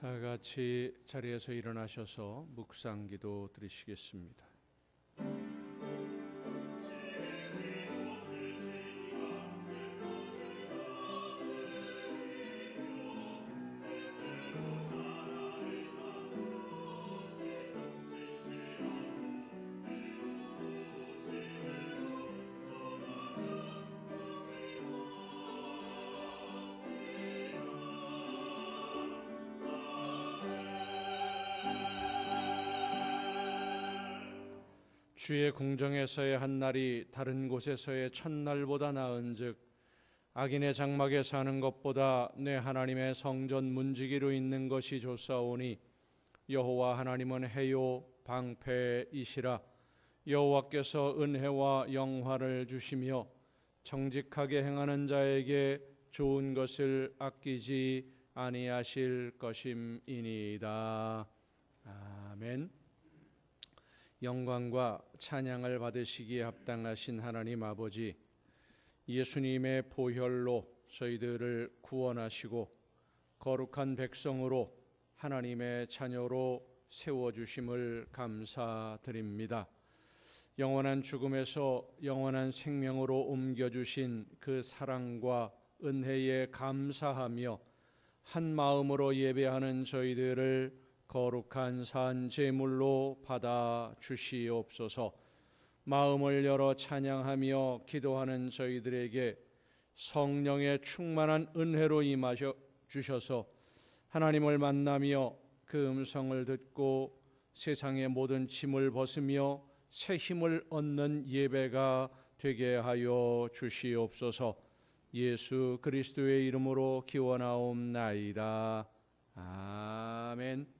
다 같이 자리에서 일어나셔서 묵상기도 드리시겠습니다. 주의 궁정에서의 한 날이 다른 곳에서의 첫날보다 나은즉 악인의 장막에 사는 것보다 내 하나님의 성전 문지기로 있는 것이 좋사오니 여호와 하나님은 해요 방패이시라. 여호와께서 은혜와 영화를 주시며 정직하게 행하는 자에게 좋은 것을 아끼지 아니하실 것임이니이다. 아멘. 영광과 찬양을 받으시기에 합당하신 하나님 아버지, 예수님의 보혈로 저희들을 구원하시고 거룩한 백성으로 하나님의 자녀로 세워주심을 감사드립니다. 영원한 죽음에서 영원한 생명으로 옮겨주신 그 사랑과 은혜에 감사하며 한 마음으로 예배하는 저희들을 거룩한 산 제물로 받아 주시옵소서. 마음을 열어 찬양하며 기도하는 저희들에게 성령의 충만한 은혜로 임하셔 주셔서 하나님을 만나며 그 음성을 듣고 세상의 모든 짐을 벗으며 새 힘을 얻는 예배가 되게 하여 주시옵소서. 예수 그리스도의 이름으로 기원하옵나이다. 아멘.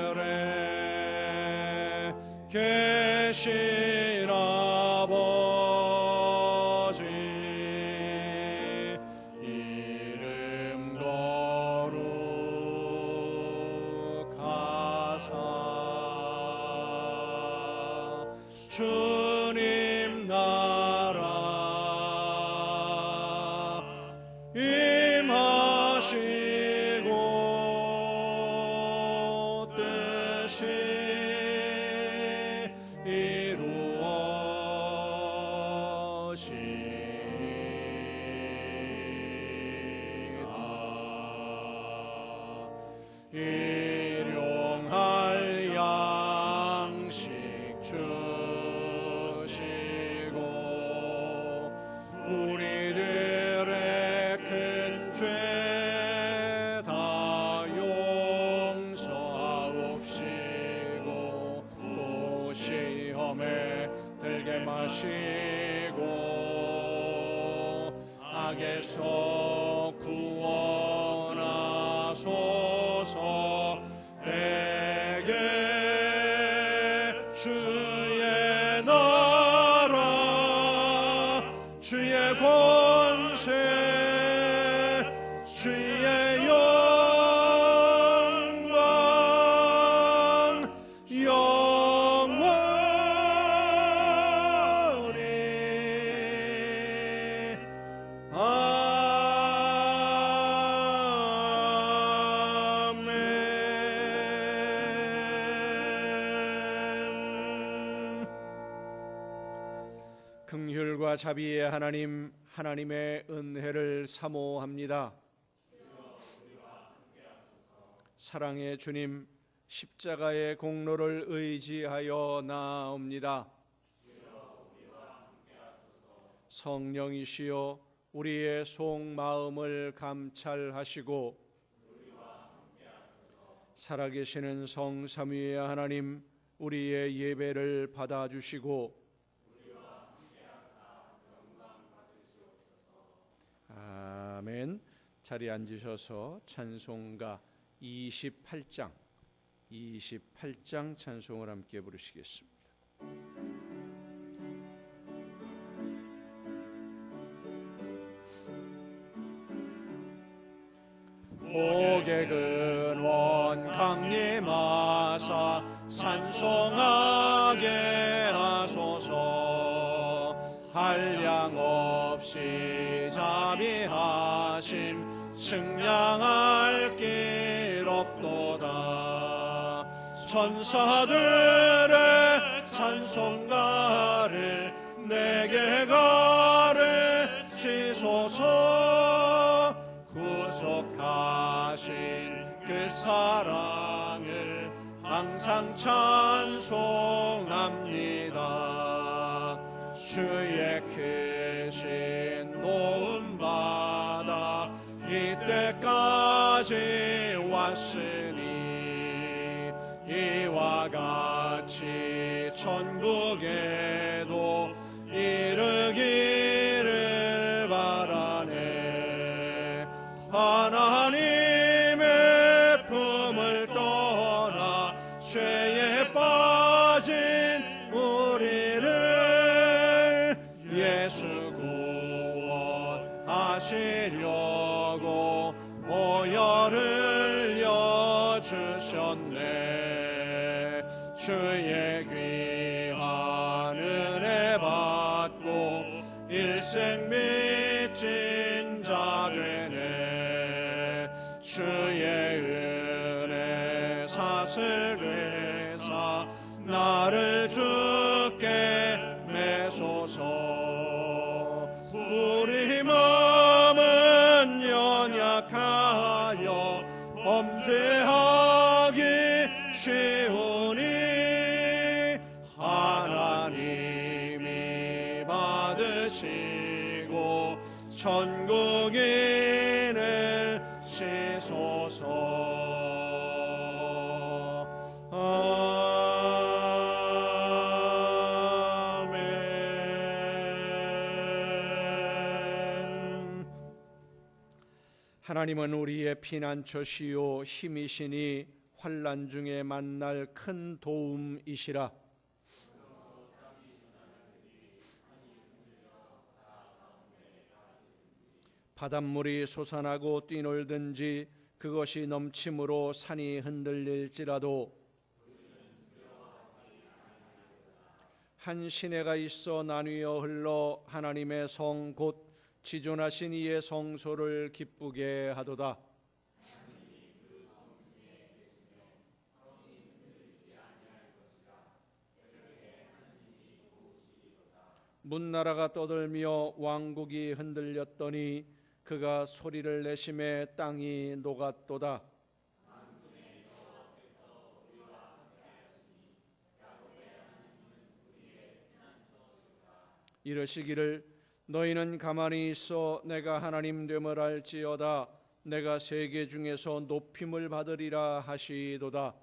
하늘에 계신 아버지 이름 거룩하사 주님 나라 임하시고 뜻이 이루어지다. 일용할 양식 주시고 우리들의 큰 죄 다 용서하옵시고 또 시험에 들게 마시고 악에서 구원하소서. 대개 주의 나라 주의 권세 주의 영광 영원히 아멘. 긍휼과 자비의 하나님, 하나님의 은혜를 사모합니다. 사랑의 주님, 십자가의 공로를 의지하여 나아옵니다. 성령이시여 우리의 속마음을 감찰하시고 살아계시는 성삼위의 하나님, 우리의 예배를 받아주시고 아멘. 자리에 앉으셔서 찬송가 28장 찬송을 함께 부르시겠습니다. 옥의 근원 강림하 하사 찬송하게 하소서. 한량 없이 자비하심 측량할 길 없도다. 천사들의 찬송가를 내게 가르치소서. 구속하신 그 사랑을 항상 찬송합니다. 주의 크신 도움받아 이때까지 왔으니 이와 같이 천국에도 이르기를 바라네. 하나님의 품을 떠나 죄에 빠진 우리를 예수 구원하시려고 보혈을 여주셨네. 주의 귀한 은혜 받고 일생 믿진 자 되네. 주의 은혜 사슬 되사 나를 주께 매소서. 우리 마음은 연약하여 범죄하기 쉬우니 하나님이 받으시고 천국인을 시소서. 하나님은 우리의 피난처시요 힘이시니 환난 중에 만날 큰 도움이시라. 바닷물이 솟아나고 뛰놀든지 그것이 넘침으로 산이 흔들릴지라도 한 시내가 있어 나뉘어 흘러 하나님의 성 곧 지존하신 이의 성소를 기쁘게 하도다. 문나라가 떠들며 왕국이 흔들렸더니 그가 소리를 내심에 땅이 녹았도다. 이르시기를 너희는 가만히 있어 내가 하나님 됨을 알지어다. 내가 세계 중에서 높임을 받으리라 하시도다.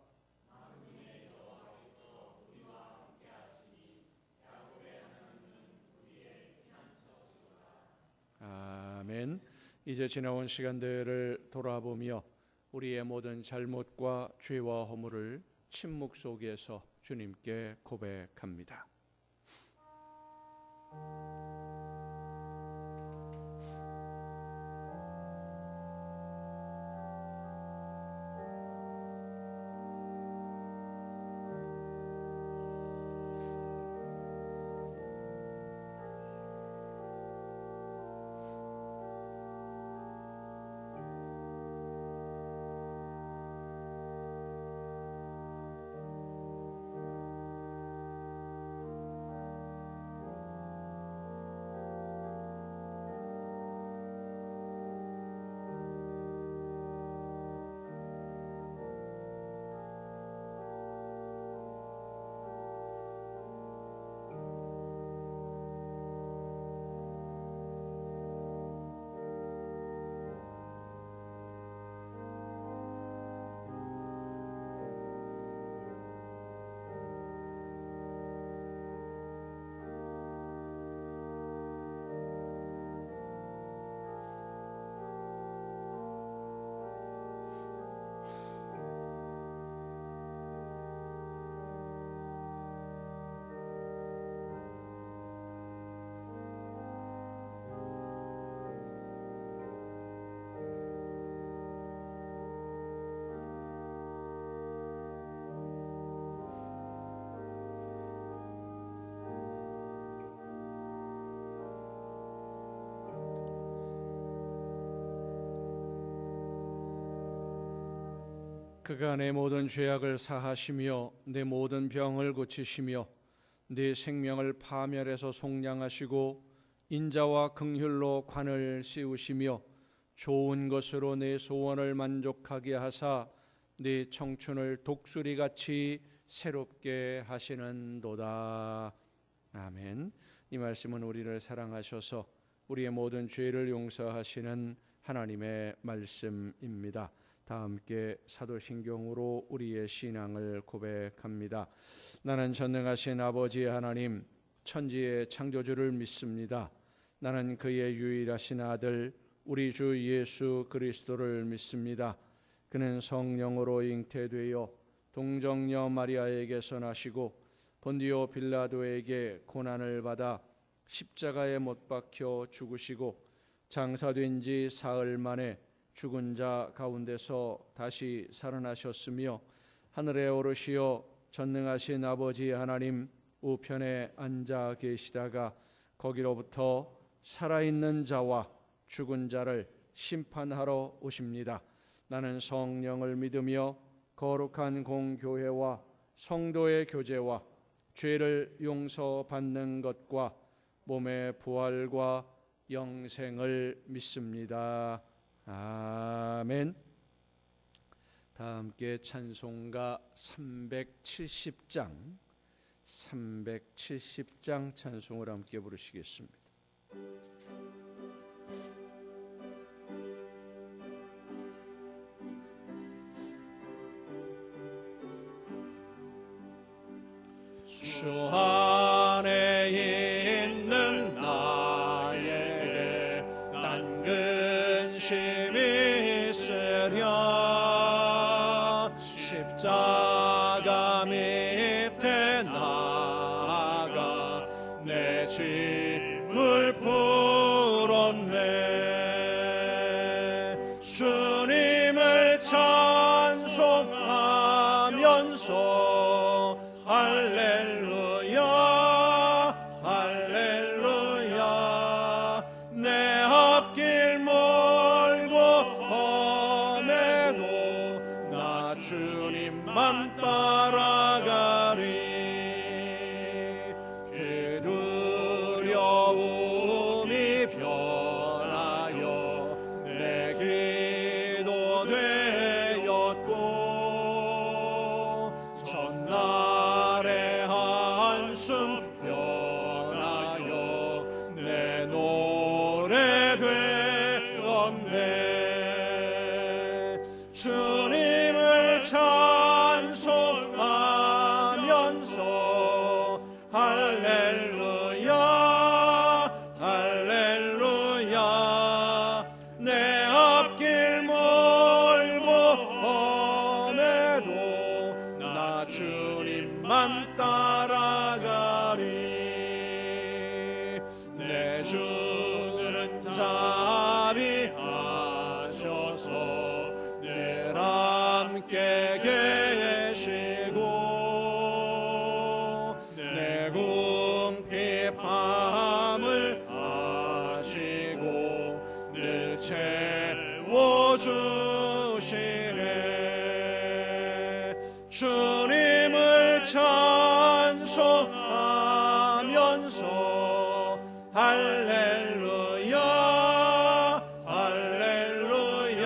아멘. 이제 지나온 시간들을 돌아보며 우리의 모든 잘못과 죄와 허물을 침묵 속에서 주님께 고백합니다. 그가 내 모든 죄악을 사하시며 내 모든 병을 고치시며 내 생명을 파멸해서 속량하시고 인자와 긍휼로 관을 씌우시며 좋은 것으로 내 소원을 만족하게 하사 내 청춘을 독수리같이 새롭게 하시는도다. 아멘. 이 말씀은 우리를 사랑하셔서 우리의 모든 죄를 용서하시는 하나님의 말씀입니다. 다 함께 사도신경으로 우리의 신앙을 고백합니다. 나는 전능하신 아버지 하나님, 천지의 창조주를 믿습니다. 나는 그의 유일하신 아들 우리 주 예수 그리스도를 믿습니다. 그는 성령으로 잉태되어 동정녀 마리아에게서 나시고 본디오 빌라도에게 고난을 받아 십자가에 못 박혀 죽으시고 장사된 지 사흘 만에 죽은 자 가운데서 다시 살아나셨으며 하늘에 오르시어 전능하신 아버지 하나님 우편에 앉아 계시다가 거기로부터 살아있는 자와 죽은 자를 심판하러 오십니다. 나는 성령을 믿으며 거룩한 공교회와 성도의 교제와 죄를 용서받는 것과 몸의 부활과 영생을 믿습니다. 아멘. 다 함께 찬송가 370장 찬송을 함께 부르시겠습니다. 주 안에 있는 나에게 난 근심이 있으랴 십자가 밑에 나가 내 짐을 풀었네. 주님을 찬송하면서 할렐루야 할렐루야 내 앞길 멀고 험해도 나 주님만 따라가리. 그 두려움이 변하여 내 기도 되었고 전날의 한숨 변하여 내 노래 되었네. 주님을 찬송하면서 할렐루야 할렐루야 내 앞길 멀고 험해도 나 주님만 따라가리. 내 주는 자비하셔서 늘 함께 계시고 내 궁핍함을 아시고 늘 채워주시네. 주님을 찬송하면서 할렐루야 할렐루야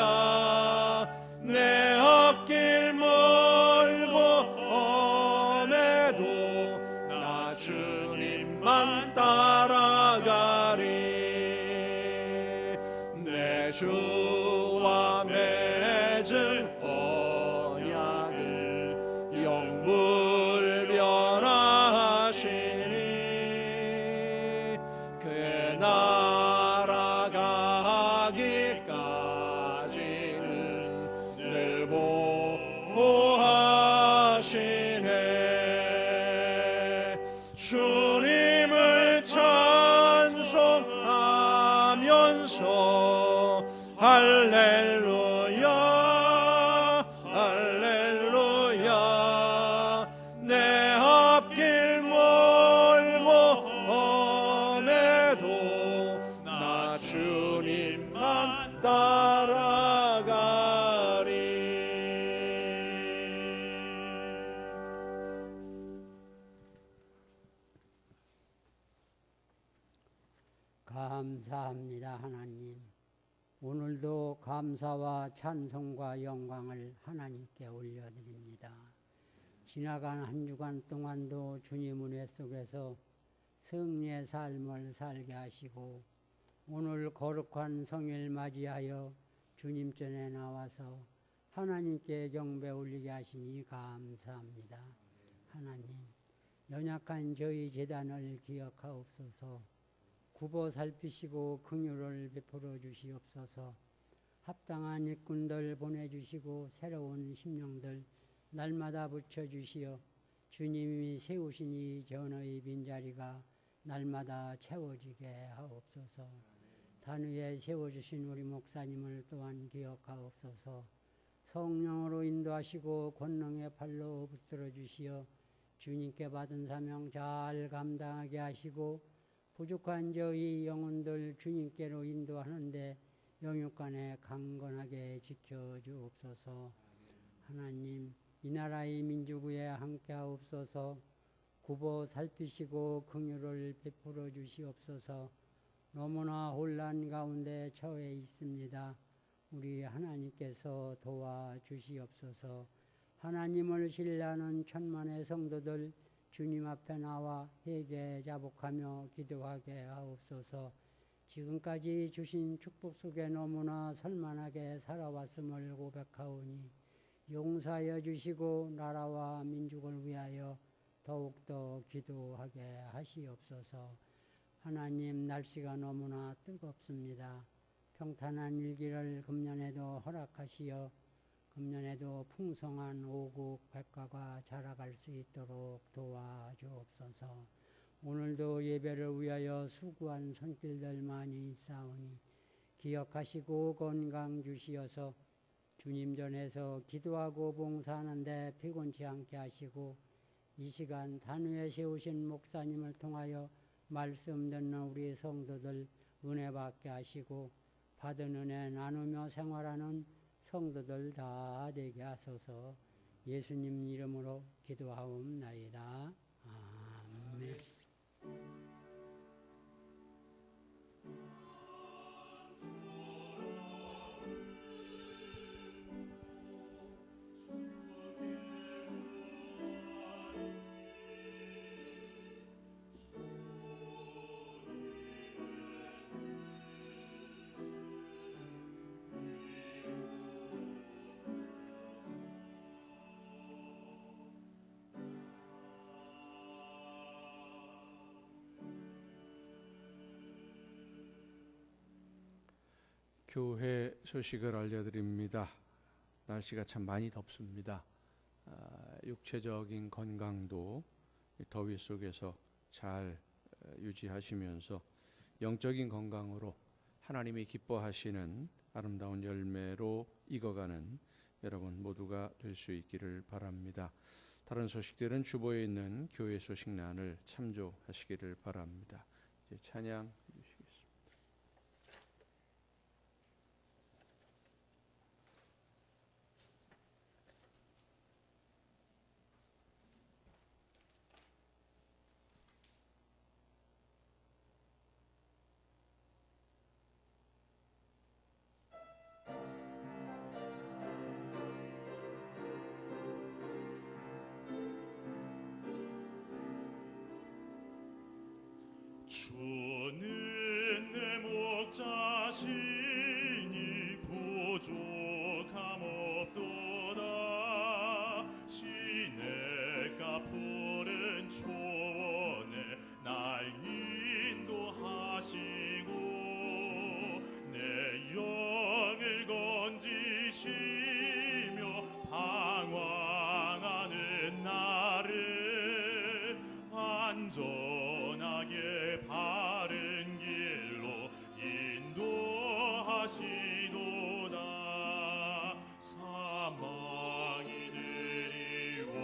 내 앞길 멀고 험해도 나 주님만 따라가리. 내 주와 맺은 언약을 영불변하시니 그 나라 가기까지는 늘 보호하시네. 주님을 찬송하면서 할렐루야 할렐루야 내 앞길 멀고 험해도 나 주님만 따라가리. 감사합니다. 하나님, 오늘도 감사와 찬송과 영광을 하나님께 올려드립니다. 지나간 한 주간 동안도 주님 은혜 속에서 승리의 삶을 살게 하시고 오늘 거룩한 성일 맞이하여 주님 전에 나와서 하나님께 경배 올리게 하시니 감사합니다. 하나님, 연약한 저희 재단을 기억하옵소서. 굽어 살피시고 긍휼을 베풀어 주시옵소서. 합당한 일꾼들 보내주시고 새로운 심령들 날마다 붙여주시어 주님이 세우신 이 전의 빈자리가 날마다 채워지게 하옵소서. 단위에 세워주신 우리 목사님을 또한 기억하옵소서. 성령으로 인도하시고 권능의 팔로 붙들어 주시어 주님께 받은 사명 잘 감당하게 하시고 부족한 저희 영혼들 주님께로 인도하는데 영육간에 강건하게 지켜주옵소서. 하나님, 이 나라의 민주구에 함께하옵소서. 굽어 살피시고 긍휼을 베풀어 주시옵소서. 너무나 혼란 가운데 처해 있습니다. 우리 하나님께서 도와주시옵소서. 하나님을 신뢰하는 천만의 성도들 주님 앞에 나와 회개 자복하며 기도하게 하옵소서. 지금까지 주신 축복 속에 너무나 선만하게 살아왔음을 고백하오니 용서하여 주시고 나라와 민족을 위하여 더욱더 기도하게 하시옵소서. 하나님, 날씨가 너무나 뜨겁습니다. 평탄한 일기를 금년에도 허락하시어 금년에도 풍성한 오국 백과가 자라갈 수 있도록 도와주옵소서. 오늘도 예배를 위하여 수고한 손길들 많이 있사오니 기억하시고 건강 주시어서 주님 전에서 기도하고 봉사하는데 피곤치 않게 하시고 이 시간 단위에 세우신 목사님을 통하여 말씀 듣는 우리 성도들 은혜 받게 하시고 받은 은혜 나누며 생활하는 성도들 다 되게 하소서. 예수님 이름으로 기도하옵나이다. 아멘. 교회 소식을 알려드립니다. 날씨가 참 많이 덥습니다. 육체적인 건강도 더위 속에서 잘 유지하시면서 영적인 건강으로 하나님이 기뻐하시는 아름다운 열매로 익어가는 여러분 모두가 될 수 있기를 바랍니다. 다른 소식들은 주보에 있는 교회 소식란을 참조하시기를 바랍니다. 이제 찬양 주시겠습니다. 주는 내 목자시니 부족함 없도다. 시냇가 푸른 초원에 날 인도하시고 내 영을 건지시며 방황하는 나를 안전하게 바른 길로 인도하시도다. 사망이 드리워도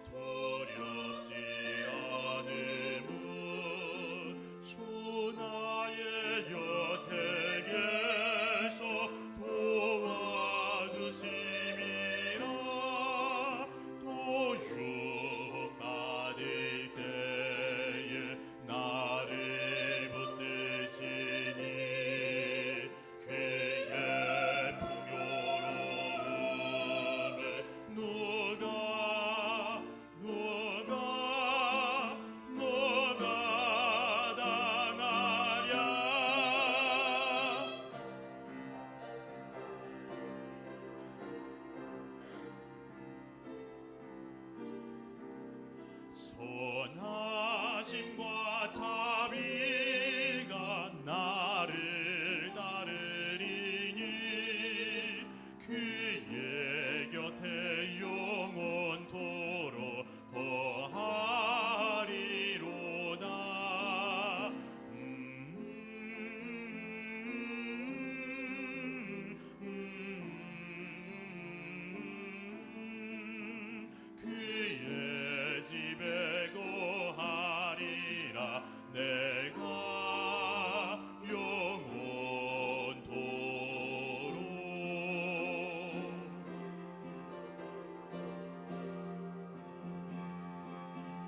두렵지 않음은 주 나의 곁에 계셔 도와주심이라. 또 육받을 때 선하심과 자비가 나를 따르리니 그의 곁에 영원토록 거하리로다. 그의 집에 거하리라 내가 영원토록.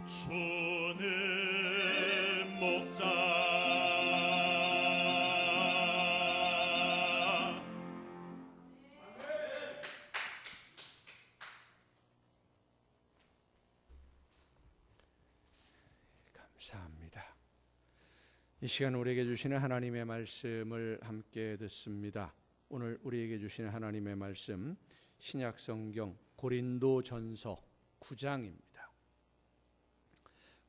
주는 목자 감사합니다. 이 시간 우리에게 주시는 하나님의 말씀을 함께 듣습니다. 오늘 우리에게 주시는 하나님의 말씀 신약성경 고린도전서 9장입니다.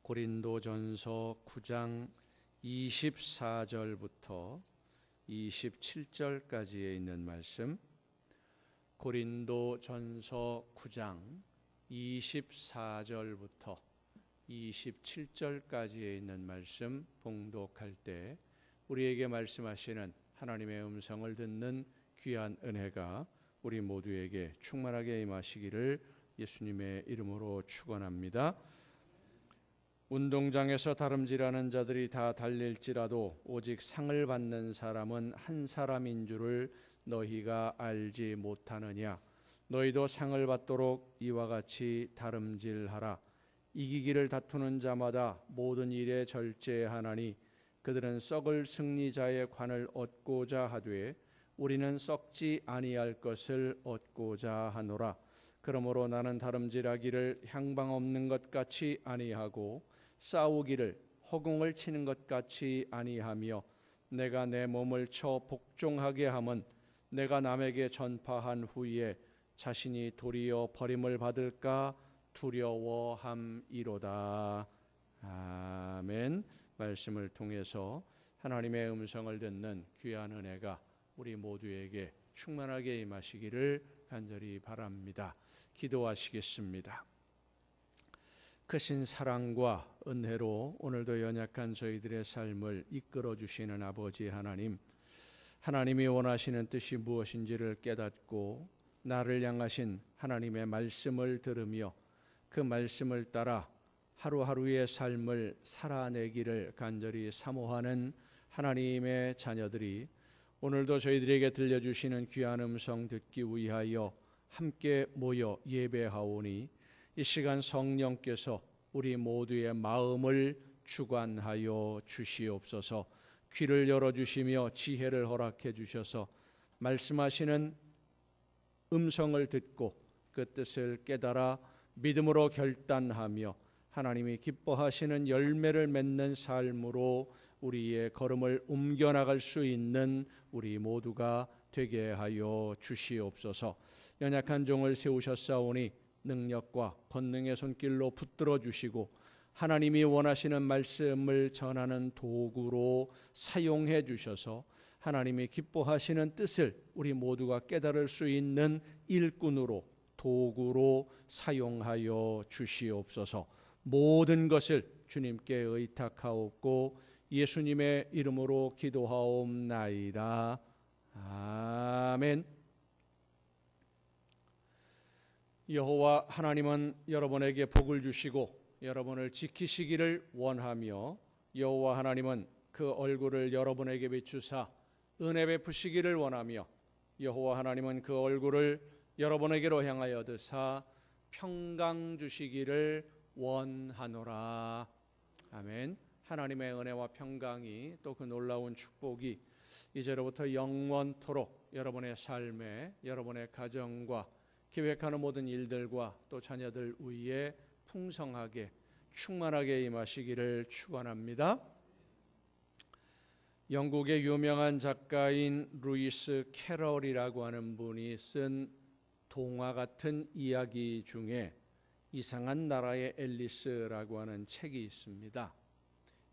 고린도전서 9장 24절부터 27절까지에 있는 말씀, 고린도전서 9장 24절부터 27절까지에 있는 말씀 봉독할 때 우리에게 말씀하시는 하나님의 음성을 듣는 귀한 은혜가 우리 모두에게 충만하게 임하시기를 예수님의 이름으로 축원합니다. 운동장에서 다름질하는 자들이 다 달릴지라도 오직 상을 받는 사람은 한 사람인 줄을 너희가 알지 못하느냐. 너희도 상을 받도록 이와 같이 다름질하라. 이기기를 다투는 자마다 모든 일에 절제하나니 그들은 썩을 승리자의 관을 얻고자 하되 우리는 썩지 아니할 것을 얻고자 하노라. 그러므로 나는 다름질하기를 향방 없는 것 같이 아니하고 싸우기를 허공을 치는 것 같이 아니하며 내가 내 몸을 쳐 복종하게 함은 내가 남에게 전파한 후에 자신이 도리어 버림을 받을까 두려워함이로다. 아멘. 말씀을 통해서 하나님의 음성을 듣는 귀한 은혜가 우리 모두에게 충만하게 임하시기를 간절히 바랍니다. 기도하시겠습니다. 크신 사랑과 은혜로 오늘도 연약한 저희들의 삶을 이끌어 주시는 아버지 하나님, 하나님이 원하시는 뜻이 무엇인지를 깨닫고 나를 향하신 하나님의 말씀을 들으며 그 말씀을 따라 하루하루의 삶을 살아내기를 간절히 사모하는 하나님의 자녀들이 오늘도 저희들에게 들려주시는 귀한 음성 듣기 위하여 함께 모여 예배하오니 이 시간 성령께서 우리 모두의 마음을 주관하여 주시옵소서. 귀를 열어주시며 지혜를 허락해 주셔서 말씀하시는 음성을 듣고 그 뜻을 깨달아 믿음으로 결단하며 하나님이 기뻐하시는 열매를 맺는 삶으로 우리의 걸음을 옮겨나갈 수 있는 우리 모두가 되게 하여 주시옵소서. 연약한 종을 세우셨사오니 능력과 권능의 손길로 붙들어 주시고 하나님이 원하시는 말씀을 전하는 도구로 사용해 주셔서 하나님이 기뻐하시는 뜻을 우리 모두가 깨달을 수 있는 일꾼으로 도구로 사용하여 주시옵소서. 모든 것을 주님께 의탁하옵고 예수님의 이름으로 기도하옵나이다. 아멘. 여호와 하나님은 여러분에게 복을 주시고 여러분을 지키시기를 원하며 여호와 하나님은 그 얼굴을 여러분에게 비추사 은혜 베푸시기를 원하며 여호와 하나님은 그 얼굴을 여러분에게로 향하여 드사 평강 주시기를 원하노라. 아멘. 하나님의 은혜와 평강이 또 그 놀라운 축복이 이제로부터 영원토록 여러분의 삶에 여러분의 가정과 계획하는 모든 일들과 또 자녀들 위에 풍성하게 충만하게 임하시기를 축원합니다. 영국의 유명한 작가인 루이스 캐럴이라고 하는 분이 쓴 동화 같은 이야기 중에 이상한 나라의 앨리스라고 하는 책이 있습니다.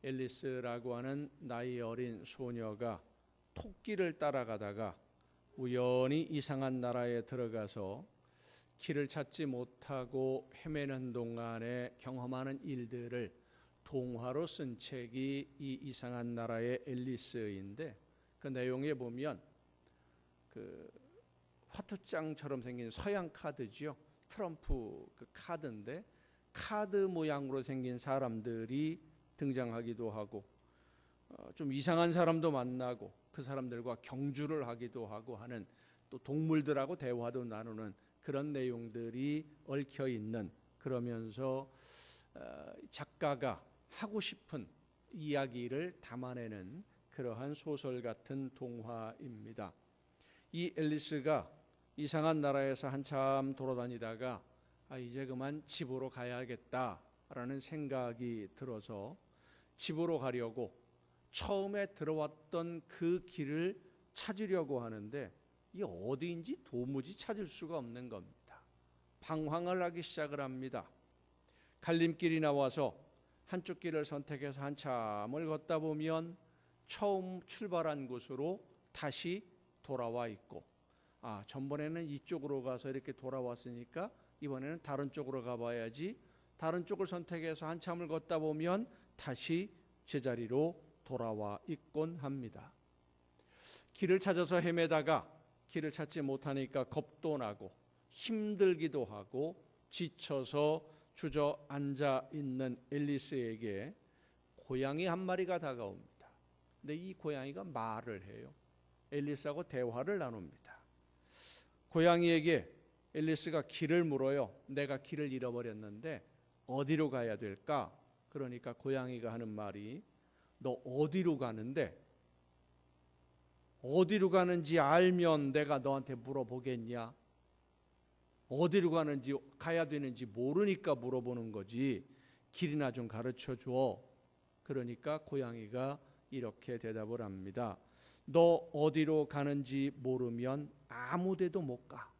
앨리스라고 하는 나이 어린 소녀가 토끼를 따라가다가 우연히 이상한 나라에 들어가서 길을 찾지 못하고 헤매는 동안에 경험하는 일들을 동화로 쓴 책이 이 이상한 나라의 앨리스인데, 그 내용에 보면 그 화투장처럼 생긴 서양 카드죠. 트럼프 그 카드인데 카드 모양으로 생긴 사람들이 등장하기도 하고 좀 이상한 사람도 만나고 그 사람들과 경주를 하기도 하고 하는, 또 동물들하고 대화도 나누는 그런 내용들이 얽혀 있는, 그러면서 작가가 하고 싶은 이야기를 담아내는 그러한 소설 같은 동화입니다. 이 앨리스가 이상한 나라에서 한참 돌아다니다가 이제 그만 집으로 가야겠다라는 생각이 들어서 집으로 가려고 처음에 들어왔던 그 길을 찾으려고 하는데 이 어디인지 도무지 찾을 수가 없는 겁니다. 방황을 하기 시작을 합니다. 갈림길이 나와서 한쪽 길을 선택해서 한참을 걷다 보면 처음 출발한 곳으로 다시 돌아와 있고, 전번에는 이쪽으로 가서 이렇게 돌아왔으니까 이번에는 다른 쪽으로 가봐야지, 다른 쪽을 선택해서 한참을 걷다 보면 다시 제자리로 돌아와 있곤 합니다. 길을 찾아서 헤매다가 길을 찾지 못하니까 겁도 나고 힘들기도 하고 지쳐서 주저앉아 있는 앨리스에게 고양이 한 마리가 다가옵니다. 근데 이 고양이가 말을 해요. 앨리스하고 대화를 나눕니다. 고양이에게 앨리스가 길을 물어요. 내가 길을 잃어버렸는데 어디로 가야 될까? 그러니까 고양이가 하는 말이, 너 어디로 가는데? 어디로 가는지 알면 내가 너한테 물어보겠냐? 어디로 가는지 가야 되는지 모르니까 물어보는 거지. 길이나 좀 가르쳐 줘. 그러니까 고양이가 이렇게 대답을 합니다. 너 어디로 가는지 모르면 아무 데도 못 가.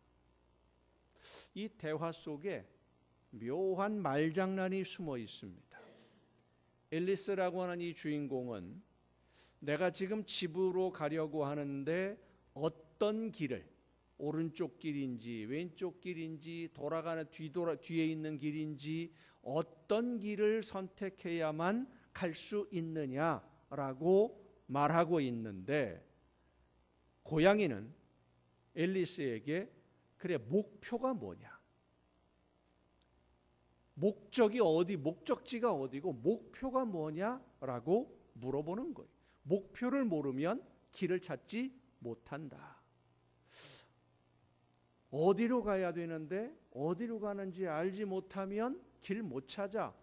이 대화 속에 묘한 말장난이 숨어 있습니다. 앨리스라고 하는 이 주인공은 내가 지금 집으로 가려고 하는데 어떤 길을, 오른쪽 길인지 왼쪽 길인지 돌아가는 뒤에 있는 길인지 어떤 길을 선택해야만 갈 수 있느냐라고 말하고 있는데, 고양이는 앨리스에게 그래 목표가 뭐냐, 목적이 어디, 목적지가 어디고 목표가 뭐냐라고 물어보는 거예요. 목표를 모르면 길을 찾지 못한다. 어디로 가야 되는데 어디로 가는지 알지 못하면 길 못 찾아.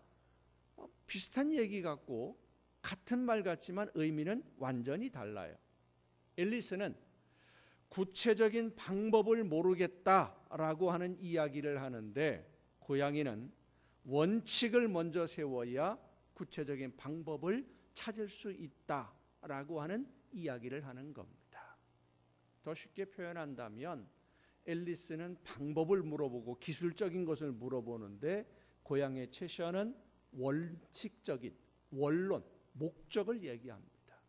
비슷한 얘기 같고 같은 말 같지만 의미는 완전히 달라요. 앨리스는 구체적인 방법을 모르겠다라고 하는 이야기를 하는데, 고양이는 원칙을 먼저 세워야 구체적인 방법을 찾을 수 있다라고 하는 이야기를 하는 겁니다. 더 쉽게 표현한다면 앨리스는 방법을 물어보고 기술적인 것을 물어보는데, 고양이의 채셔는 원칙적인 원론, 목적을 얘기합니다.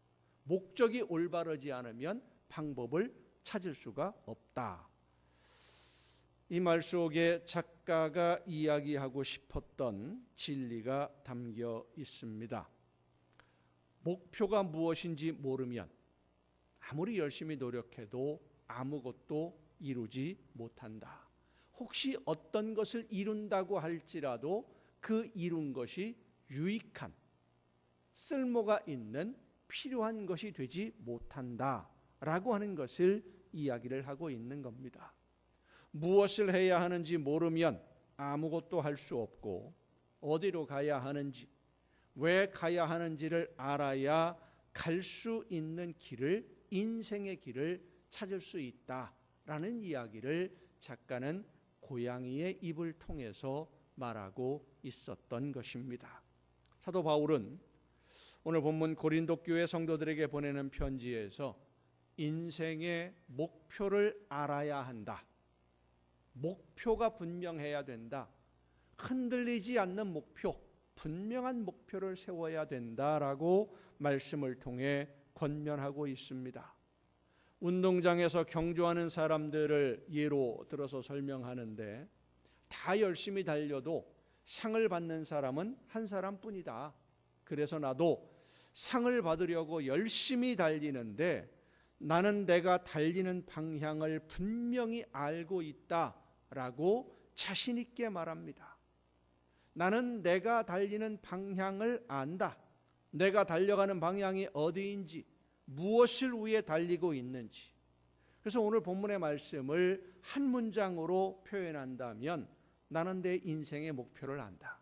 목적이 올바르지 않으면 방법을 찾을 수가 없다. 이 말 속에 작가가 이야기하고 싶었던 진리가 담겨 있습니다. 목표가 무엇인지 모르면 아무리 열심히 노력해도 아무것도 이루지 못한다. 혹시 어떤 것을 이룬다고 할지라도 그 이룬 것이 유익한, 쓸모가 있는, 필요한 것이 되지 못한다라고 하는 것을 이야기를 하고 있는 겁니다. 무엇을 해야 하는지 모르면 아무것도 할 수 없고, 어디로 가야 하는지, 왜 가야 하는지를 알아야 갈 수 있는 길을, 인생의 길을 찾을 수 있다라는 이야기를 작가는 고양이의 입을 통해서 말하고 있었던 것입니다. 사도 바울은 오늘 본문 고린도 교회 성도들에게 보내는 편지에서 인생의 목표를 알아야 한다. 목표가 분명해야 된다. 흔들리지 않는 목표, 분명한 목표를 세워야 된다라고 말씀을 통해 권면하고 있습니다. 운동장에서 경주하는 사람들을 예로 들어서 설명하는데, 다 열심히 달려도 상을 받는 사람은 한 사람뿐이다. 그래서 나도 상을 받으려고 열심히 달리는데 나는 내가 달리는 방향을 분명히 알고 있다라고 자신 있게 말합니다. 나는 내가 달리는 방향을 안다. 내가 달려가는 방향이 어디인지, 무엇을 위해 달리고 있는지. 그래서 오늘 본문의 말씀을 한 문장으로 표현한다면, 나는 내 인생의 목표를 안다.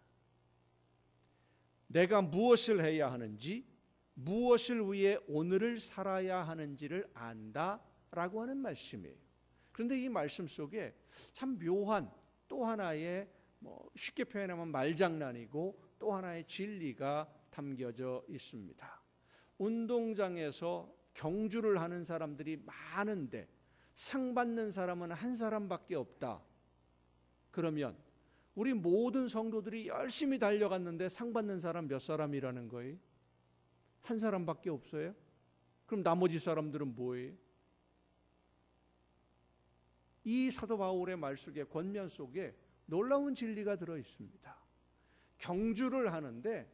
내가 무엇을 해야 하는지, 무엇을 위해 오늘을 살아야 하는지를 안다라고 하는 말씀이에요. 그런데 이 말씀 속에 참 묘한 또 하나의, 쉽게 표현하면 말장난이고 또 하나의 진리가 담겨져 있습니다. 운동장에서 경주를 하는 사람들이 많은데 상 받는 사람은 한 사람밖에 없다. 그러면 우리 모든 성도들이 열심히 달려갔는데 상 받는 사람 몇 사람이라는 거예요? 한 사람밖에 없어요? 그럼 나머지 사람들은 뭐예요? 이 사도 바울의 말 속에, 권면 속에 놀라운 진리가 들어 있습니다. 경주를 하는데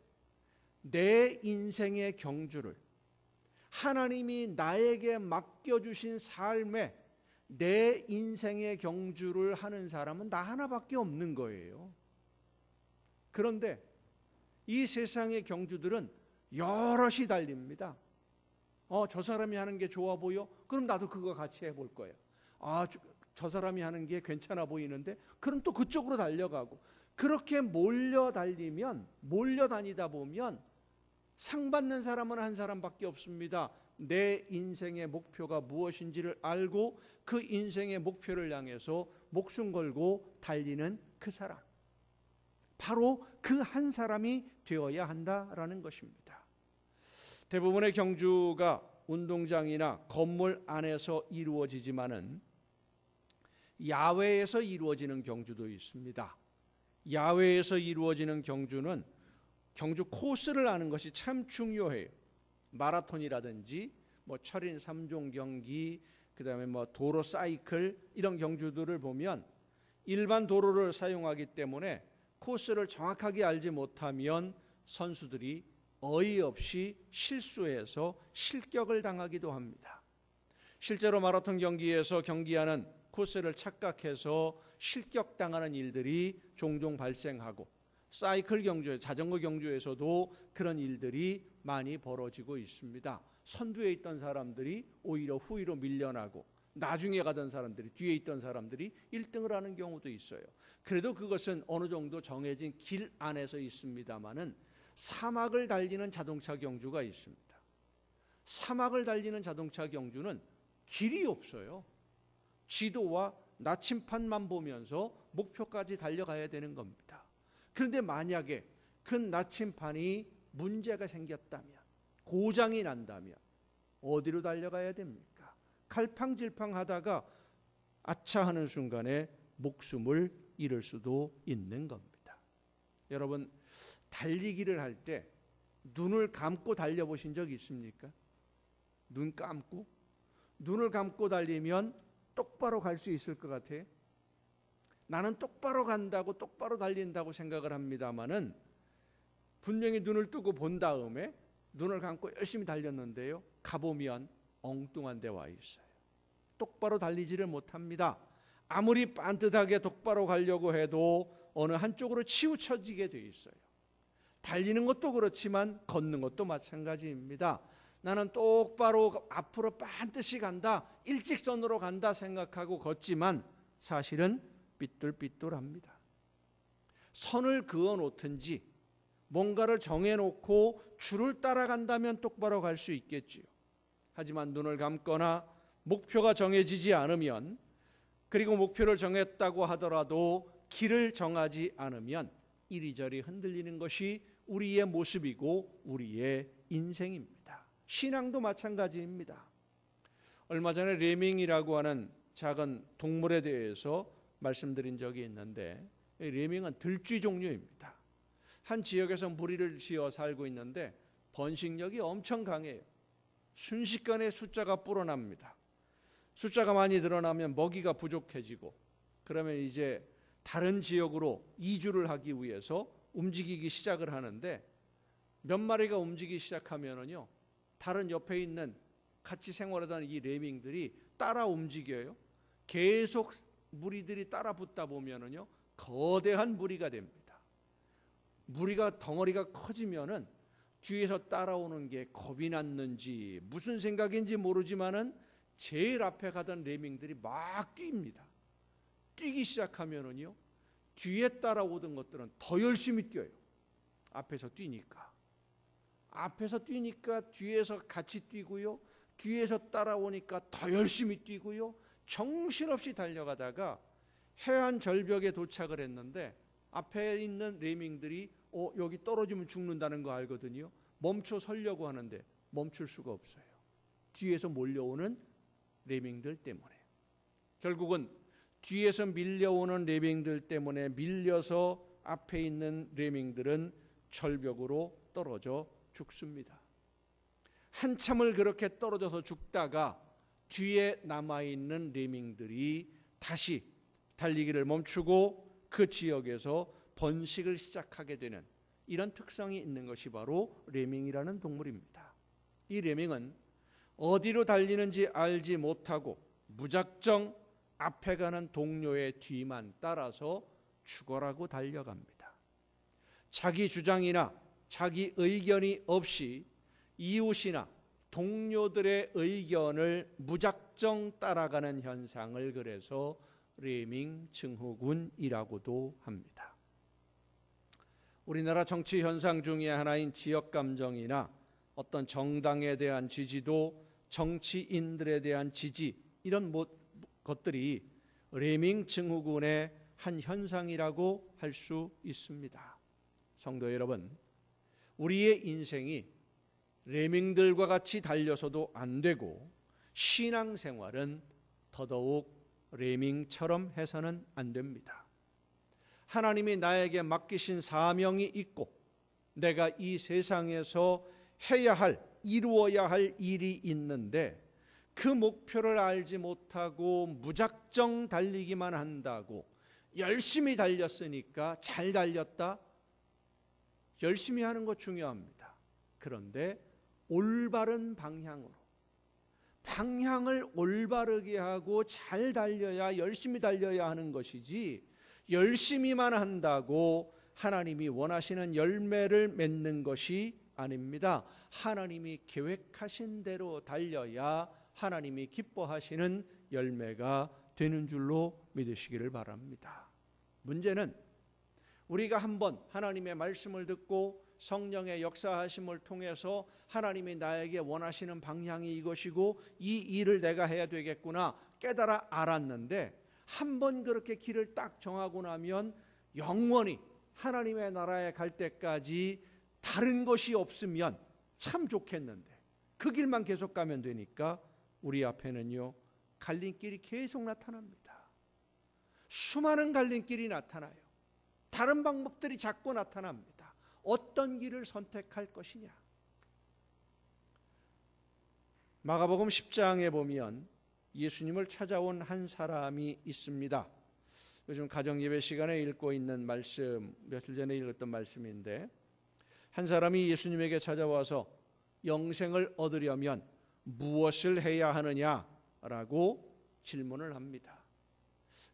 내 인생의 경주를, 하나님이 나에게 맡겨주신 삶에 내 인생의 경주를 하는 사람은 나 하나밖에 없는 거예요. 그런데 이 세상의 경주들은 여럿이 달립니다. 저 사람이 하는 게 좋아 보여? 그럼 나도 그거 같이 해볼 거예요. 저 사람이 하는 게 괜찮아 보이는데? 그럼 또 그쪽으로 달려가고. 그렇게 몰려다니다 보면 상 받는 사람은 한 사람밖에 없습니다. 내 인생의 목표가 무엇인지를 알고 그 인생의 목표를 향해서 목숨 걸고 달리는 그 사람, 바로 그 한 사람이 되어야 한다라는 것입니다. 대부분의 경주가 운동장이나 건물 안에서 이루어지지만은 야외에서 이루어지는 경주도 있습니다. 야외에서 이루어지는 경주는 경주 코스를 아는 것이 참 중요해요. 마라톤이라든지 철인 3종 경기, 그다음에 도로 사이클, 이런 경주들을 보면 일반 도로를 사용하기 때문에 코스를 정확하게 알지 못하면 선수들이 어이없이 실수해서 실격을 당하기도 합니다. 실제로 마라톤 경기에서 경기하는 코스를 착각해서 실격당하는 일들이 종종 발생하고, 사이클 경주, 자전거 경주에서도 그런 일들이 많이 벌어지고 있습니다. 선두에 있던 사람들이 오히려 후위로 밀려나고, 나중에 가던 사람들이, 뒤에 있던 사람들이 1등을 하는 경우도 있어요. 그래도 그것은 어느 정도 정해진 길 안에서 있습니다마는 사막을 달리는 자동차 경주가 있습니다. 사막을 달리는 자동차 경주는 길이 없어요. 지도와 나침판만 보면서 목표까지 달려가야 되는 겁니다. 그런데 만약에 그 나침판이 문제가 생겼다면, 고장이 난다면 어디로 달려가야 됩니까? 갈팡질팡하다가 아차 하는 순간에 목숨을 잃을 수도 있는 겁니다. 여러분, 달리기를 할 때 눈을 감고 달려보신 적 있습니까? 눈을 감고 달리면 똑바로 갈 수 있을 것 같아요. 나는 똑바로 간다고, 똑바로 달린다고 생각을 합니다마는 분명히 눈을 뜨고 본 다음에 눈을 감고 열심히 달렸는데요, 가보면 엉뚱한 데 와 있어요. 똑바로 달리지를 못합니다. 아무리 반듯하게 똑바로 가려고 해도 어느 한쪽으로 치우쳐지게 돼 있어요. 달리는 것도 그렇지만 걷는 것도 마찬가지입니다. 나는 똑바로 앞으로 반드시 간다, 일직선으로 간다 생각하고 걷지만 사실은 삐뚤삐뚤합니다. 선을 그어 놓든지 뭔가를 정해놓고 줄을 따라간다면 똑바로 갈 수 있겠지요. 하지만 눈을 감거나 목표가 정해지지 않으면, 그리고 목표를 정했다고 하더라도 길을 정하지 않으면 이리저리 흔들리는 것이 우리의 모습이고 우리의 인생입니다. 신앙도 마찬가지입니다. 얼마 전에 레밍이라고 하는 작은 동물에 대해서 말씀드린 적이 있는데, 레밍은 들쥐 종류입니다. 한 지역에서 무리를 지어 살고 있는데 번식력이 엄청 강해요. 순식간에 숫자가 불어납니다. 숫자가 많이 늘어나면 먹이가 부족해지고 그러면 이제 다른 지역으로 이주를 하기 위해서 움직이기 시작을 하는데 몇 마리가 움직이기 시작하면은요, 다른 옆에 있는 같이 생활하던 이 레밍들이 따라 움직여요. 계속 무리들이 따라 붙다 보면은요, 거대한 무리가 됩니다. 무리가 덩어리가 커지면은 뒤에서 따라오는 게 겁이 났는지 무슨 생각인지 모르지만은 제일 앞에 가던 레밍들이 막 뛰입니다. 뛰기 시작하면은요, 뒤에 따라오던 것들은 더 열심히 뛰어요. 앞에서 뛰니까 뒤에서 같이 뛰고요, 뒤에서 따라오니까 더 열심히 뛰고요, 정신없이 달려가다가 해안 절벽에 도착을 했는데 앞에 있는 레밍들이 여기 떨어지면 죽는다는 거 알거든요. 멈춰 서려고 하는데 멈출 수가 없어요. 뒤에서 몰려오는 레밍들 때문에. 결국은 뒤에서 밀려오는 레밍들 때문에 밀려서 앞에 있는 레밍들은 절벽으로 떨어져 죽습니다. 한참을 그렇게 떨어져서 죽다가 뒤에 남아있는 레밍들이 다시 달리기를 멈추고 그 지역에서 번식을 시작하게 되는 이런 특성이 있는 것이 바로 레밍이라는 동물입니다. 이 레밍은 어디로 달리는지 알지 못하고 무작정 앞에 가는 동료의 뒤만 따라서 죽어라고 달려갑니다. 자기 주장이나 자기 의견이 없이 이웃이나 동료들의 의견을 무작정 따라가는 현상을 그래서 레밍 증후군이라고도 합니다. 우리나라 정치 현상 중에 하나인 지역 감정이나 어떤 정당에 대한 지지도, 정치인들에 대한 지지, 이런 것들이 레밍 증후군의 한 현상이라고 할 수 있습니다. 성도 여러분, 우리의 인생이 레밍들과 같이 달려서도 안 되고 신앙생활은 더더욱 레밍처럼 해서는 안 됩니다. 하나님이 나에게 맡기신 사명이 있고 내가 이 세상에서 해야 할, 이루어야 할 일이 있는데 그 목표를 알지 못하고 무작정 달리기만 한다고 열심히 달렸으니까 잘 달렸다, 열심히 하는 거 중요합니다. 그런데 올바른 방향을 올바르게 하고 잘 달려야, 열심히 달려야 하는 것이지 열심히만 한다고 하나님이 원하시는 열매를 맺는 것이 아닙니다. 하나님이 계획하신 대로 달려야 하나님이 기뻐하시는 열매가 되는 줄로 믿으시기를 바랍니다. 문제는 우리가 한번 하나님의 말씀을 듣고 성령의 역사하심을 통해서 하나님이 나에게 원하시는 방향이 이것이고 이 일을 내가 해야 되겠구나 깨달아 알았는데 한번 그렇게 길을 딱 정하고 나면 영원히 하나님의 나라에 갈 때까지 다른 것이 없으면 참 좋겠는데 그 길만 계속 가면 되니까 우리 앞에는요, 갈림길이 계속 나타납니다. 수많은 갈림길이 나타나요. 다른 방법들이 자꾸 나타납니다. 어떤 길을 선택할 것이냐. 마가복음 10장에 보면 예수님을 찾아온 한 사람이 있습니다. 요즘 가정예배 시간에 읽고 있는 말씀, 며칠 전에 읽었던 말씀인데, 한 사람이 예수님에게 찾아와서 영생을 얻으려면 무엇을 해야 하느냐라고 질문을 합니다.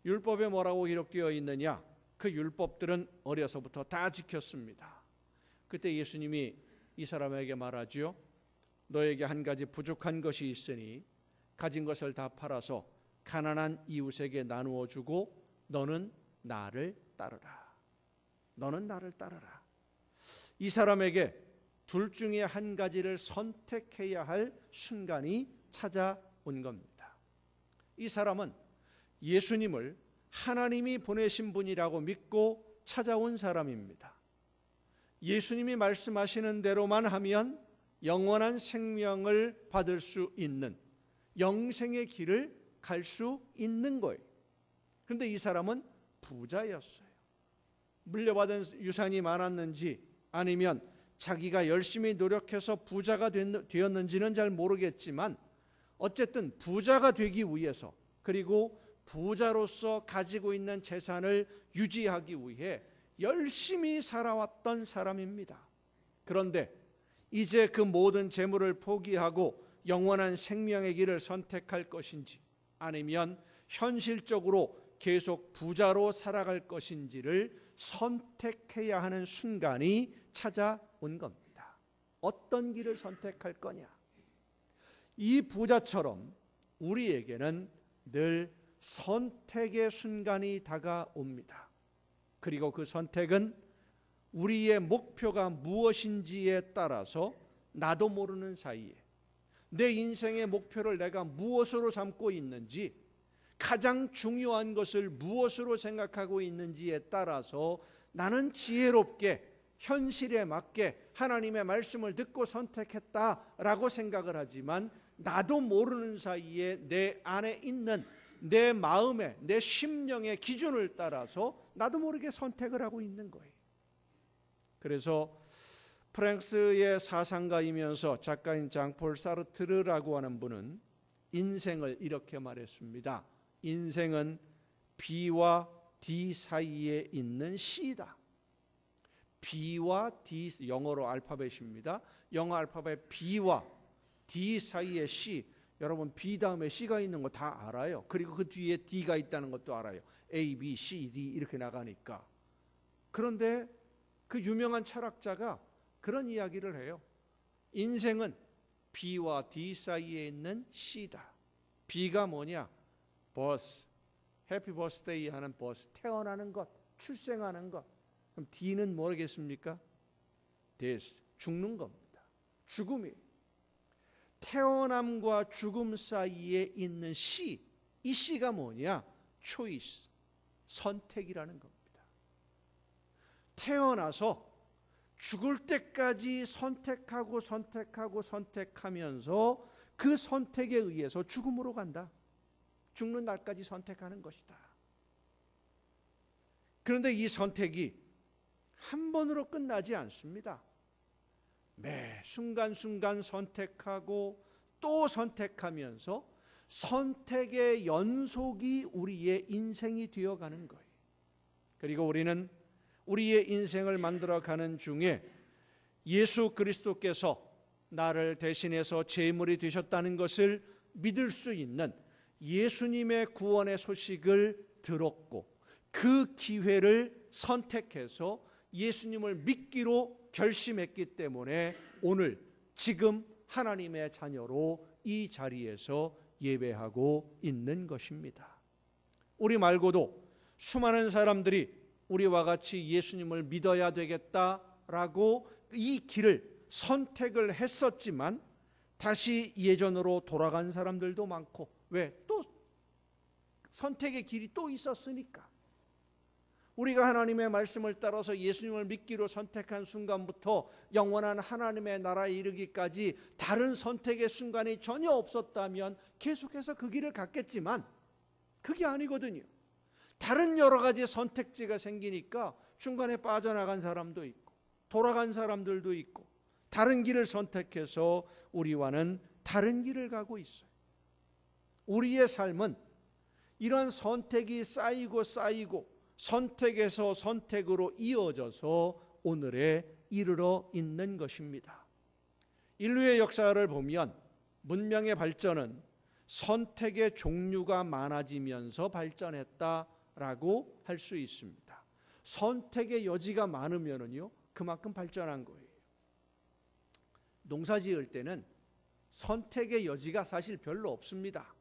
율법에 뭐라고 기록되어 있느냐? 그 율법들은 어려서부터 다 지켰습니다. 그때 예수님이 이 사람에게 말하죠. 너에게 한 가지 부족한 것이 있으니 가진 것을 다 팔아서 가난한 이웃에게 나누어 주고 너는 나를 따르라. 너는 나를 따르라. 이 사람에게 둘 중에 한 가지를 선택해야 할 순간이 찾아온 겁니다. 이 사람은 예수님을 하나님이 보내신 분이라고 믿고 찾아온 사람입니다. 예수님이 말씀하시는 대로만 하면 영원한 생명을 받을 수 있는 영생의 길을 갈 수 있는 거예요. 그런데 이 사람은 부자였어요. 물려받은 유산이 많았는지 아니면 자기가 열심히 노력해서 부자가 되었는지는 잘 모르겠지만 어쨌든 부자가 되기 위해서 그리고 부자로서 가지고 있는 재산을 유지하기 위해 열심히 살아왔던 사람입니다. 그런데 이제 그 모든 재물을 포기하고 영원한 생명의 길을 선택할 것인지 아니면 현실적으로 계속 부자로 살아갈 것인지를 선택해야 하는 순간이 찾아온 겁니다. 어떤 길을 선택할 거냐? 이 부자처럼 우리에게는 늘 선택의 순간이 다가옵니다. 그리고 그 선택은 우리의 목표가 무엇인지에 따라서 나도 모르는 사이에 내 인생의 목표를 내가 무엇으로 삼고 있는지, 가장 중요한 것을 무엇으로 생각하고 있는지에 따라서 나는 지혜롭게 현실에 맞게 하나님의 말씀을 듣고 선택했다라고 생각을 하지만 나도 모르는 사이에 내 안에 있는 내 마음의, 내 심령의 기준을 따라서 나도 모르게 선택을 하고 있는 거예요. 그래서 프랑스의 사상가이면서 작가인 장폴 사르트르라고 하는 분은 인생을 이렇게 말했습니다. 인생은 B와 D 사이에 있는 C다. B와 D, 영어로 알파벳입니다. 영어 알파벳 B와 D 사이에 C. 여러분 B 다음에 C가 있는 거 다 알아요. 그리고 그 뒤에 D가 있다는 것도 알아요. A, B, C, D 이렇게 나가니까. 그런데 그 유명한 철학자가 그런 이야기를 해요. 인생은 B와 D 사이에 있는 C다. B가 뭐냐? 버스, 해피 버스데이 하는 버스, 태어나는 것, 출생하는 것. 그럼 D는 뭐겠습니까? 데스, 죽는 겁니다. 죽음이. 태어남과 죽음 사이에 있는 C, 이 C가 뭐냐? 초이스, 선택이라는 겁니다. 태어나서 죽을 때까지 선택하면서 그 선택에 의해서 죽음으로 간다. 죽는 날까지 선택하는 것이다. 그런데 이 선택이 한 번으로 끝나지 않습니다. 매 순간순간 선택하고 또 선택하면서 선택의 연속이 우리의 인생이 되어가는 거예요. 그리고 우리는 우리의 인생을 만들어가는 중에 예수 그리스도께서 나를 대신해서 제물이 되셨다는 것을 믿을 수 있는 예수님의 구원의 소식을 들었고 그 기회를 선택해서 예수님을 믿기로 결심했기 때문에 오늘 지금 하나님의 자녀로 이 자리에서 예배하고 있는 것입니다. 우리 말고도 수많은 사람들이 우리와 같이 예수님을 믿어야 되겠다라고 이 길을 선택을 했었지만 다시 예전으로 돌아간 사람들도 많고, 왜? 또 선택의 길이 또 있었으니까. 우리가 하나님의 말씀을 따라서 예수님을 믿기로 선택한 순간부터 영원한 하나님의 나라에 이르기까지 다른 선택의 순간이 전혀 없었다면 계속해서 그 길을 갔겠지만 그게 아니거든요. 다른 여러 가지 선택지가 생기니까 중간에 빠져나간 사람도 있고 돌아간 사람들도 있고 다른 길을 선택해서 우리와는 다른 길을 가고 있어요. 우리의 삶은 이런 선택이 쌓이고 선택에서 선택으로 이어져서 오늘에 이르러 있는 것입니다. 인류의 역사를 보면 문명의 발전은 선택의 종류가 많아지면서 발전했다라고 할 수 있습니다. 선택의 여지가 많으면요 그만큼 발전한 거예요. 농사 지을 때는 선택의 여지가 사실 별로 없습니다.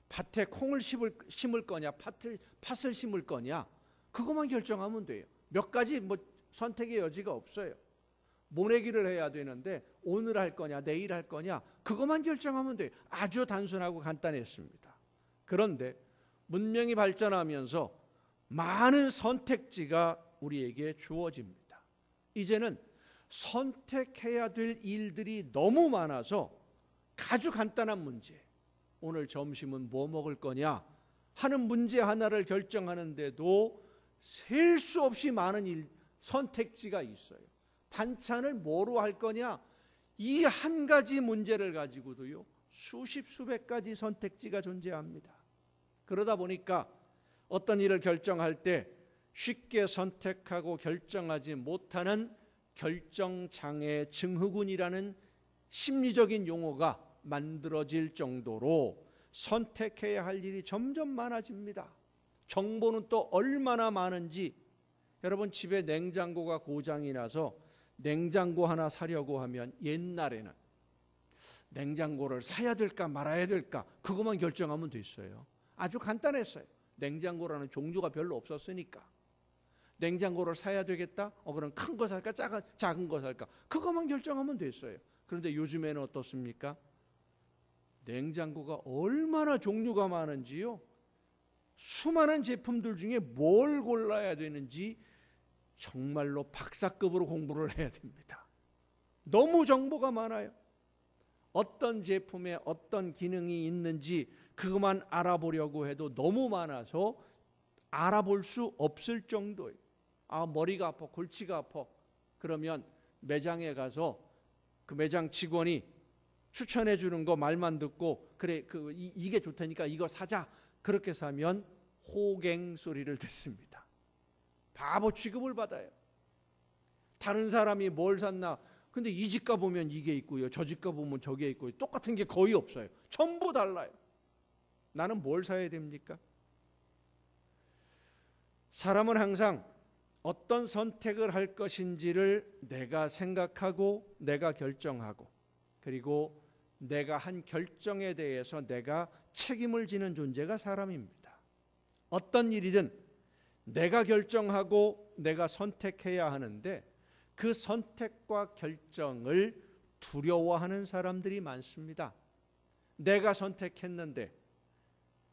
밭에 콩을 심을 거냐 팥을 심을 거냐 그것만 결정하면 돼요. 몇 가지 선택의 여지가 없어요. 모내기를 해야 되는데 오늘 할 거냐 내일 할 거냐 그것만 결정하면 돼요. 아주 단순하고 간단했습니다. 그런데 문명이 발전하면서 많은 선택지가 우리에게 주어집니다. 이제는 선택해야 될 일들이 너무 많아서 아주 간단한 문제, 오늘 점심은 뭐 먹을 거냐 하는 문제 하나를 결정하는데도 셀 수 없이 많은 선택지가 있어요. 반찬을 뭐로 할 거냐? 이 한 가지 문제를 가지고도요, 수십 수백 가지 선택지가 존재합니다. 그러다 보니까 어떤 일을 결정할 때 쉽게 선택하고 결정하지 못하는 결정장애 증후군이라는 심리적인 용어가 만들어질 정도로 선택해야 할 일이 점점 많아집니다. 정보는 또 얼마나 많은지, 여러분 집에 냉장고가 고장이 나서 냉장고 하나 사려고 하면 옛날에는 냉장고를 사야 될까 말아야 될까 그것만 결정하면 됐어요. 아주 간단했어요. 냉장고라는 종류가 별로 없었으니까. 냉장고를 사야 되겠다? 그럼 큰 거 살까 작은 거 살까? 그것만 결정하면 됐어요. 그런데 요즘에는 어떻습니까? 냉장고가 얼마나 종류가 많은지요. 수많은 제품들 중에 뭘 골라야 되는지 정말로 박사급으로 공부를 해야 됩니다. 너무 정보가 많아요. 어떤 제품에 어떤 기능이 있는지 그것만 알아보려고 해도 너무 많아서 알아볼 수 없을 정도예요. 머리가 아파, 골치가 아파. 그러면 매장에 가서 그 매장 직원이 추천해 주는 거 말만 듣고 그래 이게 좋다니까 이거 사자. 그렇게 사면 호갱 소리를 듣습니다. 바보 취급을 받아요. 다른 사람이 뭘 샀나? 근데 이 집 가보면 이게 있고요, 저 집 가보면 저게 있고요, 똑같은 게 거의 없어요. 전부 달라요. 나는 뭘 사야 됩니까? 사람은 항상 어떤 선택을 할 것인지를 내가 생각하고 내가 결정하고, 그리고 내가 한 결정에 대해서 내가 책임을 지는 존재가 사람입니다. 어떤 일이든 내가 결정하고 내가 선택해야 하는데 그 선택과 결정을 두려워하는 사람들이 많습니다. 내가 선택했는데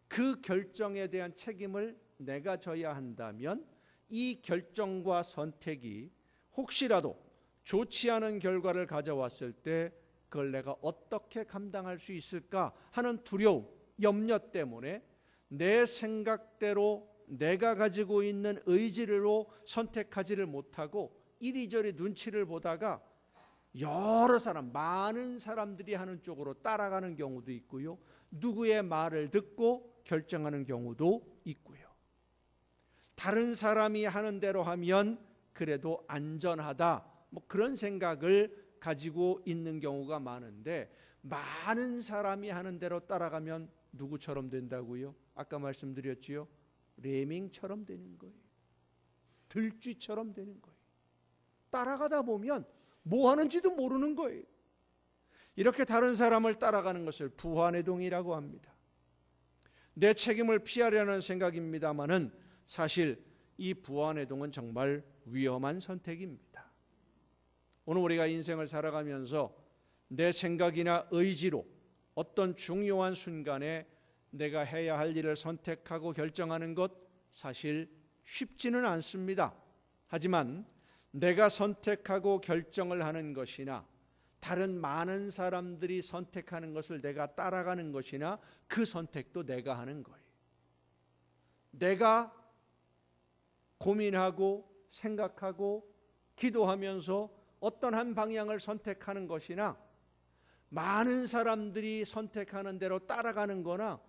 그 결정에 대한 책임을 내가 져야 한다면 이 결정과 선택이 혹시라도 좋지 않은 결과를 가져왔을 때 그걸 내가 어떻게 감당할 수 있을까 하는 두려움, 염려 때문에 내 생각대로 내가 가지고 있는 의지로 선택하지를 못하고 이리저리 눈치를 보다가 여러 사람, 많은 사람들이 하는 쪽으로 따라가는 경우도 있고요, 누구의 말을 듣고 결정하는 경우도 있고요. 다른 사람이 하는 대로 하면 그래도 안전하다, 그런 생각을 가지고 있는 경우가 많은데, 많은 사람이 하는 대로 따라가면 누구처럼 된다고요? 아까 말씀드렸지요. 레밍처럼 되는 거예요. 들쥐처럼 되는 거예요. 따라가다 보면 뭐 하는지도 모르는 거예요. 이렇게 다른 사람을 따라가는 것을 부화내동이라고 합니다. 내 책임을 피하려는 생각입니다마는 사실 이 부화내동은 정말 위험한 선택입니다. 오늘 우리가 인생을 살아가면서 내 생각이나 의지로 어떤 중요한 순간에 내가 해야 할 일을 선택하고 결정하는 것 사실 쉽지는 않습니다. 하지만 내가 선택하고 결정을 하는 것이나 다른 많은 사람들이 선택하는 것을 내가 따라가는 것이나 그 선택도 내가 하는 거예요. 내가 고민하고 생각하고 기도하면서 어떤 한 방향을 선택하는 것이나 많은 사람들이 선택하는 대로 따라가는 거나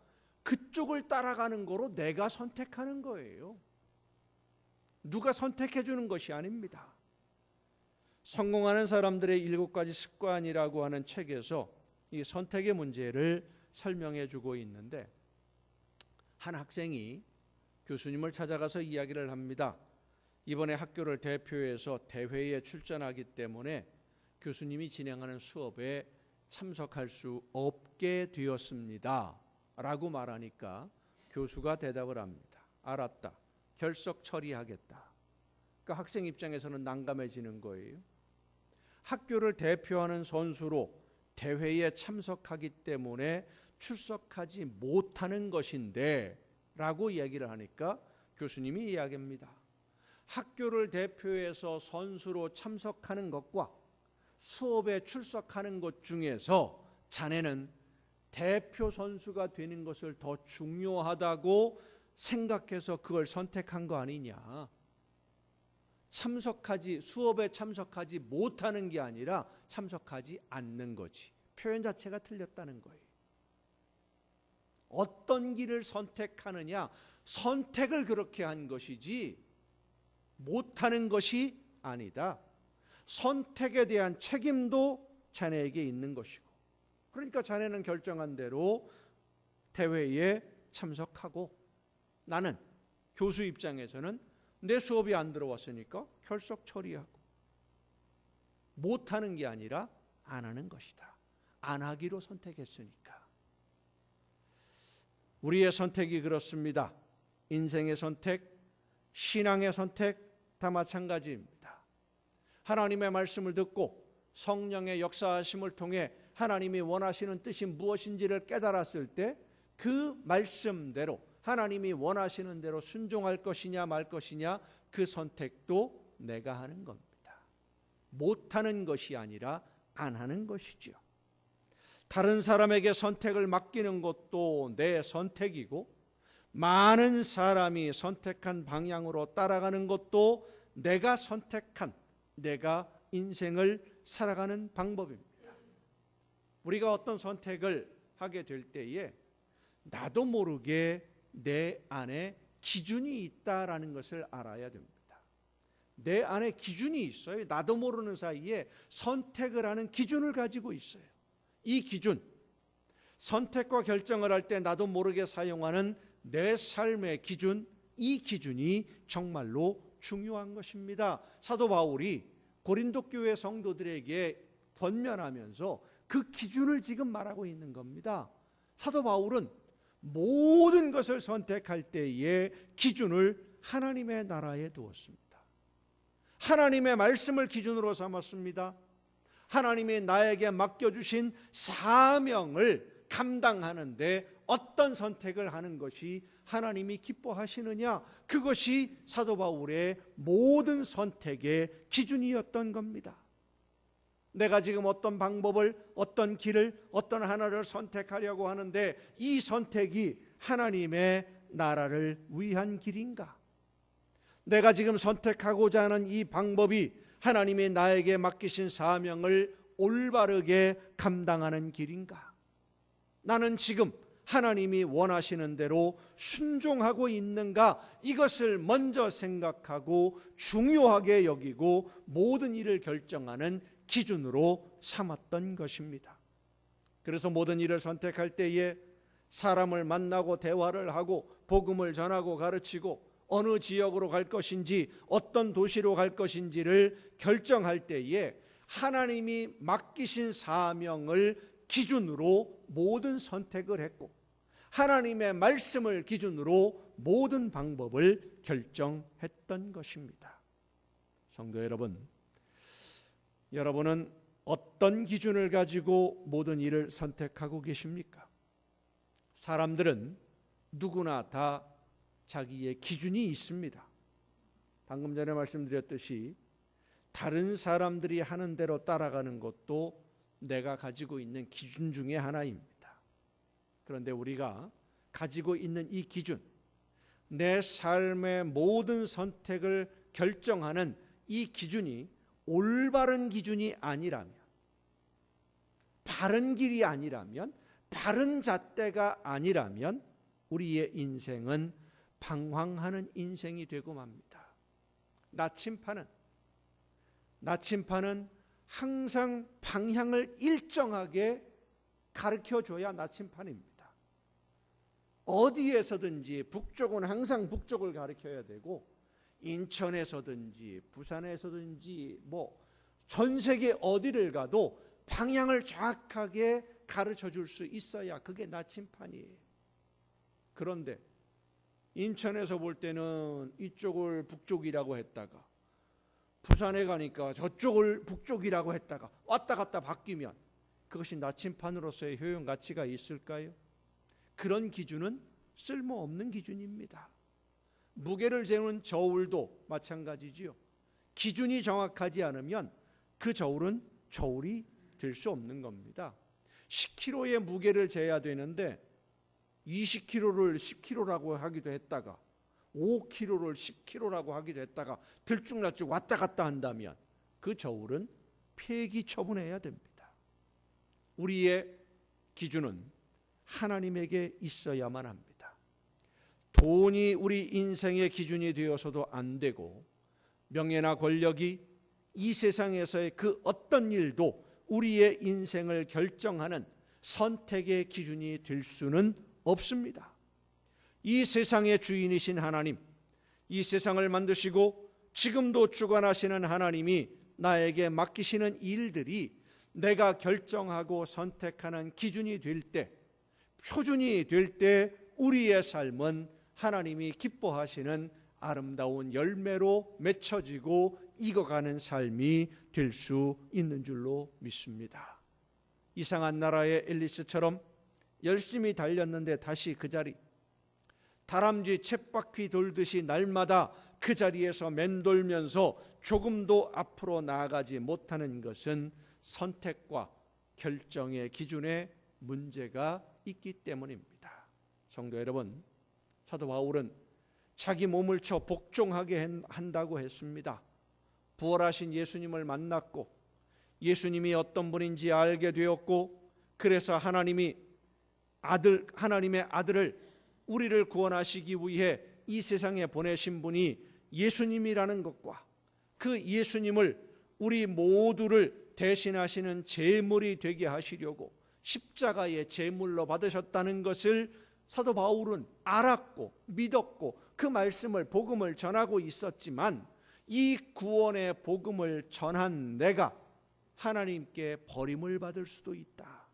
그쪽을 따라가는 거로 내가 선택하는 거예요. 누가 선택해 주는 것이 아닙니다. 성공하는 사람들의 7가지 습관이라고 하는 책에서 이 선택의 문제를 설명해 주고 있는데, 한 학생이 교수님을 찾아가서 이야기를 합니다. 이번에 학교를 대표해서 대회에 출전하기 때문에 교수님이 진행하는 수업에 참석할 수 없게 되었습니다 라고 말하니까 교수가 대답을 합니다. 알았다. 결석 처리하겠다. 그러니까 학생 입장에서는 난감해지는 거예요. 학교를 대표하는 선수로 대회에 참석하기 때문에 출석하지 못하는 것인데 라고 이야기를 하니까 교수님이 이야기합니다. 학교를 대표해서 선수로 참석하는 것과 수업에 출석하는 것 중에서 자네는 대표 선수가 되는 것을 더 중요하다고 생각해서 그걸 선택한 거 아니냐. 수업에 참석하지 못하는 게 아니라 참석하지 않는 거지. 표현 자체가 틀렸다는 거예요. 어떤 길을 선택하느냐, 선택을 그렇게 한 것이지 못하는 것이 아니다. 선택에 대한 책임도 자네에게 있는 것이고, 그러니까 자네는 결정한 대로 대회에 참석하고, 나는 교수 입장에서는 내 수업이 안 들어왔으니까 결석 처리하고, 못하는 게 아니라 안 하는 것이다. 안 하기로 선택했으니까. 우리의 선택이 그렇습니다. 인생의 선택, 신앙의 선택 다 마찬가지입니다. 하나님의 말씀을 듣고 성령의 역사하심을 통해 하나님이 원하시는 뜻이 무엇인지를 깨달았을 때 그 말씀대로 하나님이 원하시는 대로 순종할 것이냐 말 것이냐, 그 선택도 내가 하는 겁니다. 못하는 것이 아니라 안 하는 것이죠. 다른 사람에게 선택을 맡기는 것도 내 선택이고, 많은 사람이 선택한 방향으로 따라가는 것도 내가 선택한, 내가 인생을 살아가는 방법입니다. 우리가 어떤 선택을 하게 될 때에 나도 모르게 내 안에 기준이 있다라는 것을 알아야 됩니다. 내 안에 기준이 있어요. 나도 모르는 사이에 선택을 하는 기준을 가지고 있어요. 이 기준, 선택과 결정을 할 때 나도 모르게 사용하는 내 삶의 기준, 이 기준이 정말로 중요한 것입니다. 사도 바울이 고린도 교회 성도들에게 권면하면서 그 기준을 지금 말하고 있는 겁니다. 사도 바울은 모든 것을 선택할 때의 기준을 하나님의 나라에 두었습니다. 하나님의 말씀을 기준으로 삼았습니다. 하나님이 나에게 맡겨주신 사명을 감당하는데 어떤 선택을 하는 것이 하나님이 기뻐하시느냐, 그것이 사도 바울의 모든 선택의 기준이었던 겁니다. 내가 지금 어떤 방법을, 어떤 길을, 어떤 하나를 선택하려고 하는데 이 선택이 하나님의 나라를 위한 길인가? 내가 지금 선택하고자 하는 이 방법이 하나님이 나에게 맡기신 사명을 올바르게 감당하는 길인가? 나는 지금 하나님이 원하시는 대로 순종하고 있는가? 이것을 먼저 생각하고 중요하게 여기고 모든 일을 결정하는 기준으로 삼았던 것입니다. 그래서 모든 일을 선택할 때에 사람을 만나고 대화를 하고 복음을 전하고 가르치고 어느 지역으로 갈 것인지 어떤 도시로 갈 것인지를 결정할 때에 하나님이 맡기신 사명을 기준으로 모든 선택을 했고, 하나님의 말씀을 기준으로 모든 방법을 결정했던 것입니다. 성도 여러분, 여러분은 어떤 기준을 가지고 모든 일을 선택하고 계십니까? 사람들은 누구나 다 자기의 기준이 있습니다. 방금 전에 말씀드렸듯이 다른 사람들이 하는 대로 따라가는 것도 내가 가지고 있는 기준 중에 하나입니다. 그런데 우리가 가지고 있는 이 기준, 내 삶의 모든 선택을 결정하는 이 기준이 올바른 기준이 아니라면, 바른 길이 아니라면, 바른 잣대가 아니라면 우리의 인생은 방황하는 인생이 되고 맙니다. 나침판은 항상 방향을 일정하게 가르쳐줘야 나침판입니다. 어디에서든지 북쪽은 항상 북쪽을 가르쳐야 되고, 인천에서든지 부산에서든지 전 세계 어디를 가도 방향을 정확하게 가르쳐 줄 수 있어야 그게 나침판이에요. 그런데 인천에서 볼 때는 이쪽을 북쪽이라고 했다가 부산에 가니까 저쪽을 북쪽이라고 했다가 왔다 갔다 바뀌면 그것이 나침판으로서의 효용 가치가 있을까요? 그런 기준은 쓸모없는 기준입니다. 무게를 재는 저울도 마찬가지지요. 기준이 정확하지 않으면 그 저울은 저울이 될 수 없는 겁니다. 10kg의 무게를 재야 되는데 20kg를 10kg라고 하기도 했다가 5kg를 10kg라고 하기도 했다가 들쭉날쭉 왔다 갔다 한다면 그 저울은 폐기 처분해야 됩니다. 우리의 기준은 하나님에게 있어야만 합니다. 돈이 우리 인생의 기준이 되어서도 안 되고, 명예나 권력이 이 세상에서의 그 어떤 일도 우리의 인생을 결정하는 선택의 기준이 될 수는 없습니다. 이 세상의 주인이신 하나님, 이 세상을 만드시고 지금도 주관하시는 하나님이 나에게 맡기시는 일들이 내가 결정하고 선택하는 기준이 될 때, 표준이 될 때 우리의 삶은 하나님이 기뻐하시는 아름다운 열매로 맺혀지고 익어가는 삶이 될 수 있는 줄로 믿습니다. 이상한 나라의 앨리스처럼 열심히 달렸는데 다시 그 자리, 다람쥐 쳇바퀴 돌듯이 날마다 그 자리에서 맴돌면서 조금도 앞으로 나아가지 못하는 것은 선택과 결정의 기준에 문제가 있기 때문입니다. 성도 여러분, 사도 바울은 자기 몸을 쳐 복종하게 한다고 했습니다. 부활하신 예수님을 만났고 예수님이 어떤 분인지 알게 되었고, 그래서 하나님의 아들을 우리를 구원하시기 위해 이 세상에 보내신 분이 예수님이라는 것과 그 예수님을 우리 모두를 대신하시는 제물이 되게 하시려고 십자가의 제물로 받으셨다는 것을 사도 바울은 알았고 믿었고 그 말씀을, 복음을 전하고 있었지만, 이 구원의 복음을 전한 내가 하나님께 버림을 받을 수도 있다.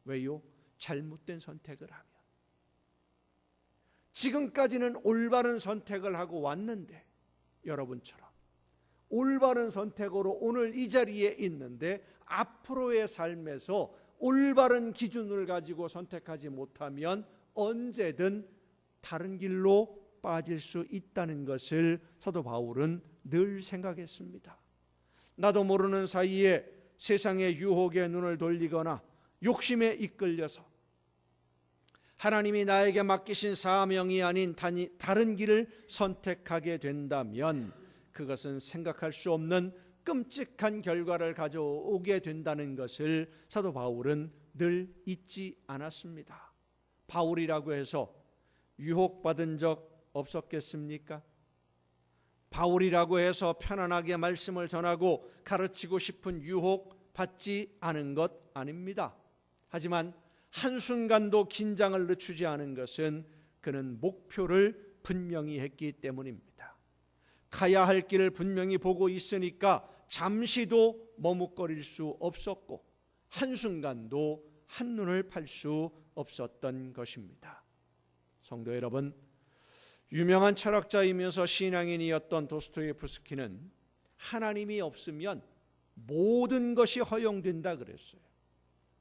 왜요? 잘못된 선택을 하면. 지금까지는 올바른 선택을 하고 왔는데, 여러분처럼 올바른 선택으로 오늘 이 자리에 있는데 앞으로의 삶에서 올바른 기준을 가지고 선택하지 못하면 언제든 다른 길로 빠질 수 있다는 것을 사도 바울은 늘 생각했습니다. 나도 모르는 사이에 세상의 유혹에 눈을 돌리거나 욕심에 이끌려서 하나님이 나에게 맡기신 사명이 아닌 다른 길을 선택하게 된다면 그것은 생각할 수 없는 끔찍한 결과를 가져오게 된다는 것을 사도 바울은 늘 잊지 않았습니다. 바울이라고 해서 유혹받은 적 없었겠습니까? 바울이라고 해서 편안하게 말씀을 전하고 가르치고 싶은 유혹 받지 않은 것 아닙니다. 하지만 한순간도 긴장을 늦추지 않은 것은 그는 목표를 분명히 했기 때문입니다. 가야 할 길을 분명히 보고 있으니까 잠시도 머뭇거릴 수 없었고 한순간도 한눈을 팔 수 없었던 것입니다. 성도 여러분, 유명한 철학자이면서 신앙인이었던 도스토예프스키는 하나님이 없으면 모든 것이 허용된다 그랬어요.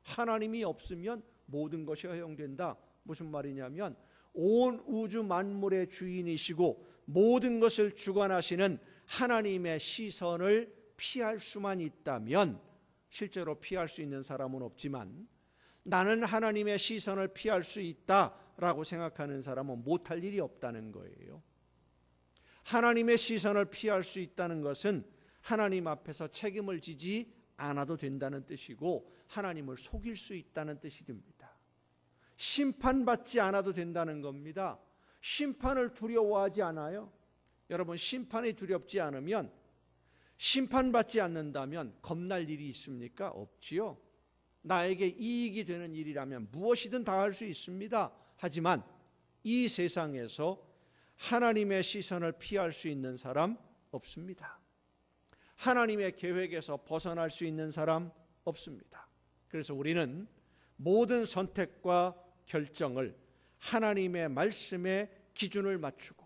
하나님이 없으면 모든 것이 허용된다. 무슨 말이냐면 온 우주 만물의 주인이시고 모든 것을 주관하시는 하나님의 시선을 피할 수만 있다면, 실제로 피할 수 있는 사람은 없지만 나는 하나님의 시선을 피할 수 있다라고 생각하는 사람은 못할 일이 없다는 거예요. 하나님의 시선을 피할 수 있다는 것은 하나님 앞에서 책임을 지지 않아도 된다는 뜻이고 하나님을 속일 수 있다는 뜻이 됩니다. 심판받지 않아도 된다는 겁니다. 심판을 두려워하지 않아요. 여러분, 심판이 두렵지 않으면, 심판받지 않는다면 겁날 일이 있습니까? 없지요. 나에게 이익이 되는 일이라면 무엇이든 다 할 수 있습니다. 하지만 이 세상에서 하나님의 시선을 피할 수 있는 사람 없습니다. 하나님의 계획에서 벗어날 수 있는 사람 없습니다. 그래서 우리는 모든 선택과 결정을 하나님의 말씀에 기준을 맞추고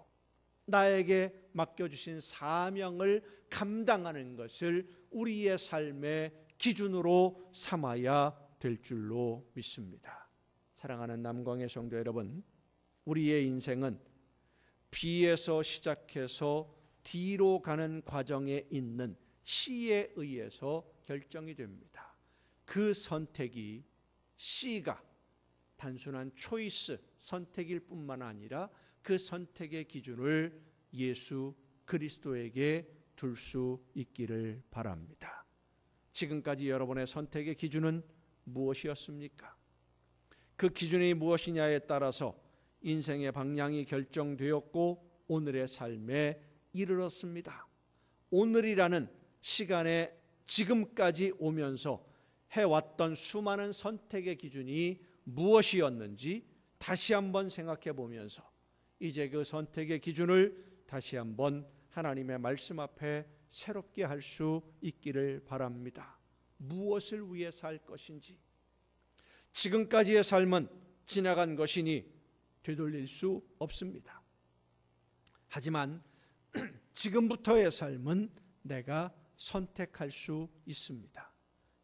나에게 맡겨주신 사명을 감당하는 것을 우리의 삶의 기준으로 삼아야 될 줄로 믿습니다. 사랑하는 남광의 성도 여러분, 우리의 인생은 B에서 시작해서 D로 가는 과정에 있는 C에 의해서 결정이 됩니다. 그 선택이 C가 단순한 초이스, 선택일 뿐만 아니라 그 선택의 기준을 예수 그리스도에게 둘 수 있기를 바랍니다. 지금까지 여러분의 선택의 기준은 무엇이었습니까? 그 기준이 무엇이냐에 따라서 인생의 방향이 결정되었고 오늘의 삶에 이르렀습니다. 오늘이라는 시간에 지금까지 오면서 해왔던 수많은 선택의 기준이 무엇이었는지 다시 한번 생각해 보면서 이제 그 선택의 기준을 다시 한번 하나님의 말씀 앞에 새롭게 할 수 있기를 바랍니다. 무엇을 위해 살 것인지. 지금까지의 삶은 지나간 것이니 되돌릴 수 없습니다. 하지만 지금부터의 삶은 내가 선택할 수 있습니다.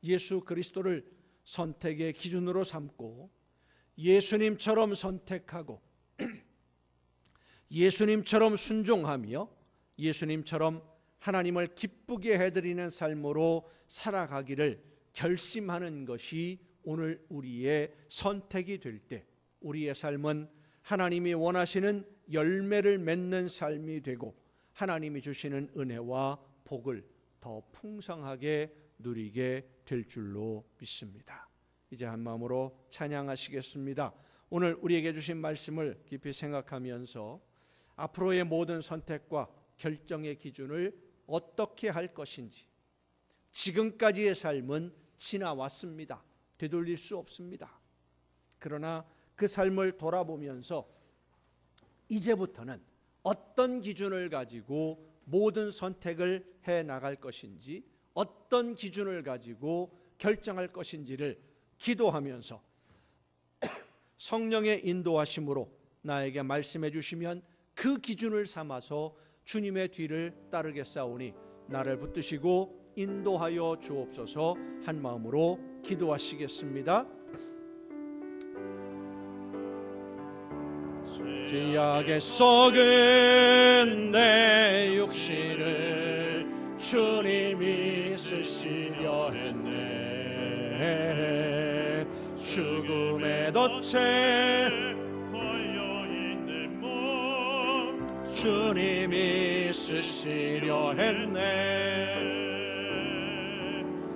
예수 그리스도를 선택의 기준으로 삼고 예수님처럼 선택하고 예수님처럼 순종하며 예수님처럼 하나님을 기쁘게 해드리는 삶으로 살아가기를 결심하는 것이 오늘 우리의 선택이 될 때 우리의 삶은 하나님이 원하시는 열매를 맺는 삶이 되고 하나님이 주시는 은혜와 복을 더 풍성하게 누리게 될 줄로 믿습니다. 이제 한 마음으로 찬양하시겠습니다. 오늘 우리에게 주신 말씀을 깊이 생각하면서 앞으로의 모든 선택과 결정의 기준을 어떻게 할 것인지. 지금까지의 삶은 지나왔습니다. 되돌릴 수 없습니다. 그러나 그 삶을 돌아보면서 이제부터는 어떤 기준을 가지고 모든 선택을 해 나갈 것인지, 어떤 기준을 가지고 결정할 것인지를 기도하면서 성령의 인도하심으로 나에게 말씀해 주시면 그 기준을 삼아서 주님의 뒤를 따르겠사오니 나를 붙드시고 인도하여 주옵소서. 한 마음으로 기도하시겠습니다. 죄악에 썩은 내 육신을 주님이 쓰시려 했네. 죽음의 덫에 걸려있는 몸 주님이 쓰시려 했네.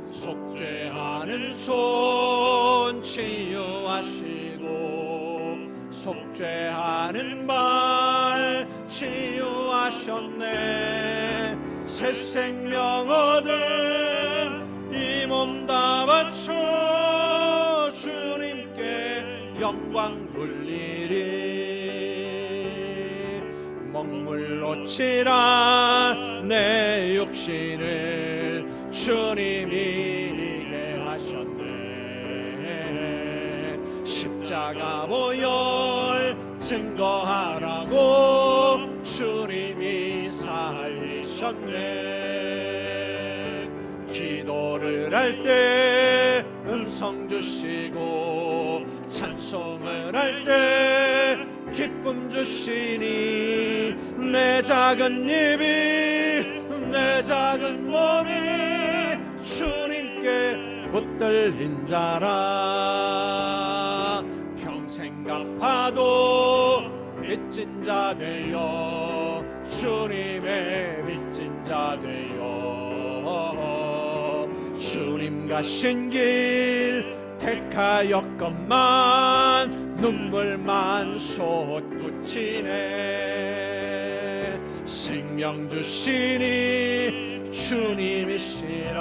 속죄하는 손 치유하시고 속죄하는 말 치유하셨네. 새 생명 얻은 이 몸 다 바쳐 주님께 영광 돌리리. 먹물로 칠한 내 육신을 주님이 이게 하셨네. 십자가 보혈 증거하라고 주님이 살리셨네. 기도를 할 때 음성 주시고 찬송을 할 때 기쁨 주시니 내 작은 입이 내 작은 몸이 주님께 붙들린 자라. 평생 갚아도 빚진 자 되어 주님의 빚진 자 되어 주님 가신 길 택하였건만 눈물만 솟구치네. 생명 주시니 주님이시라.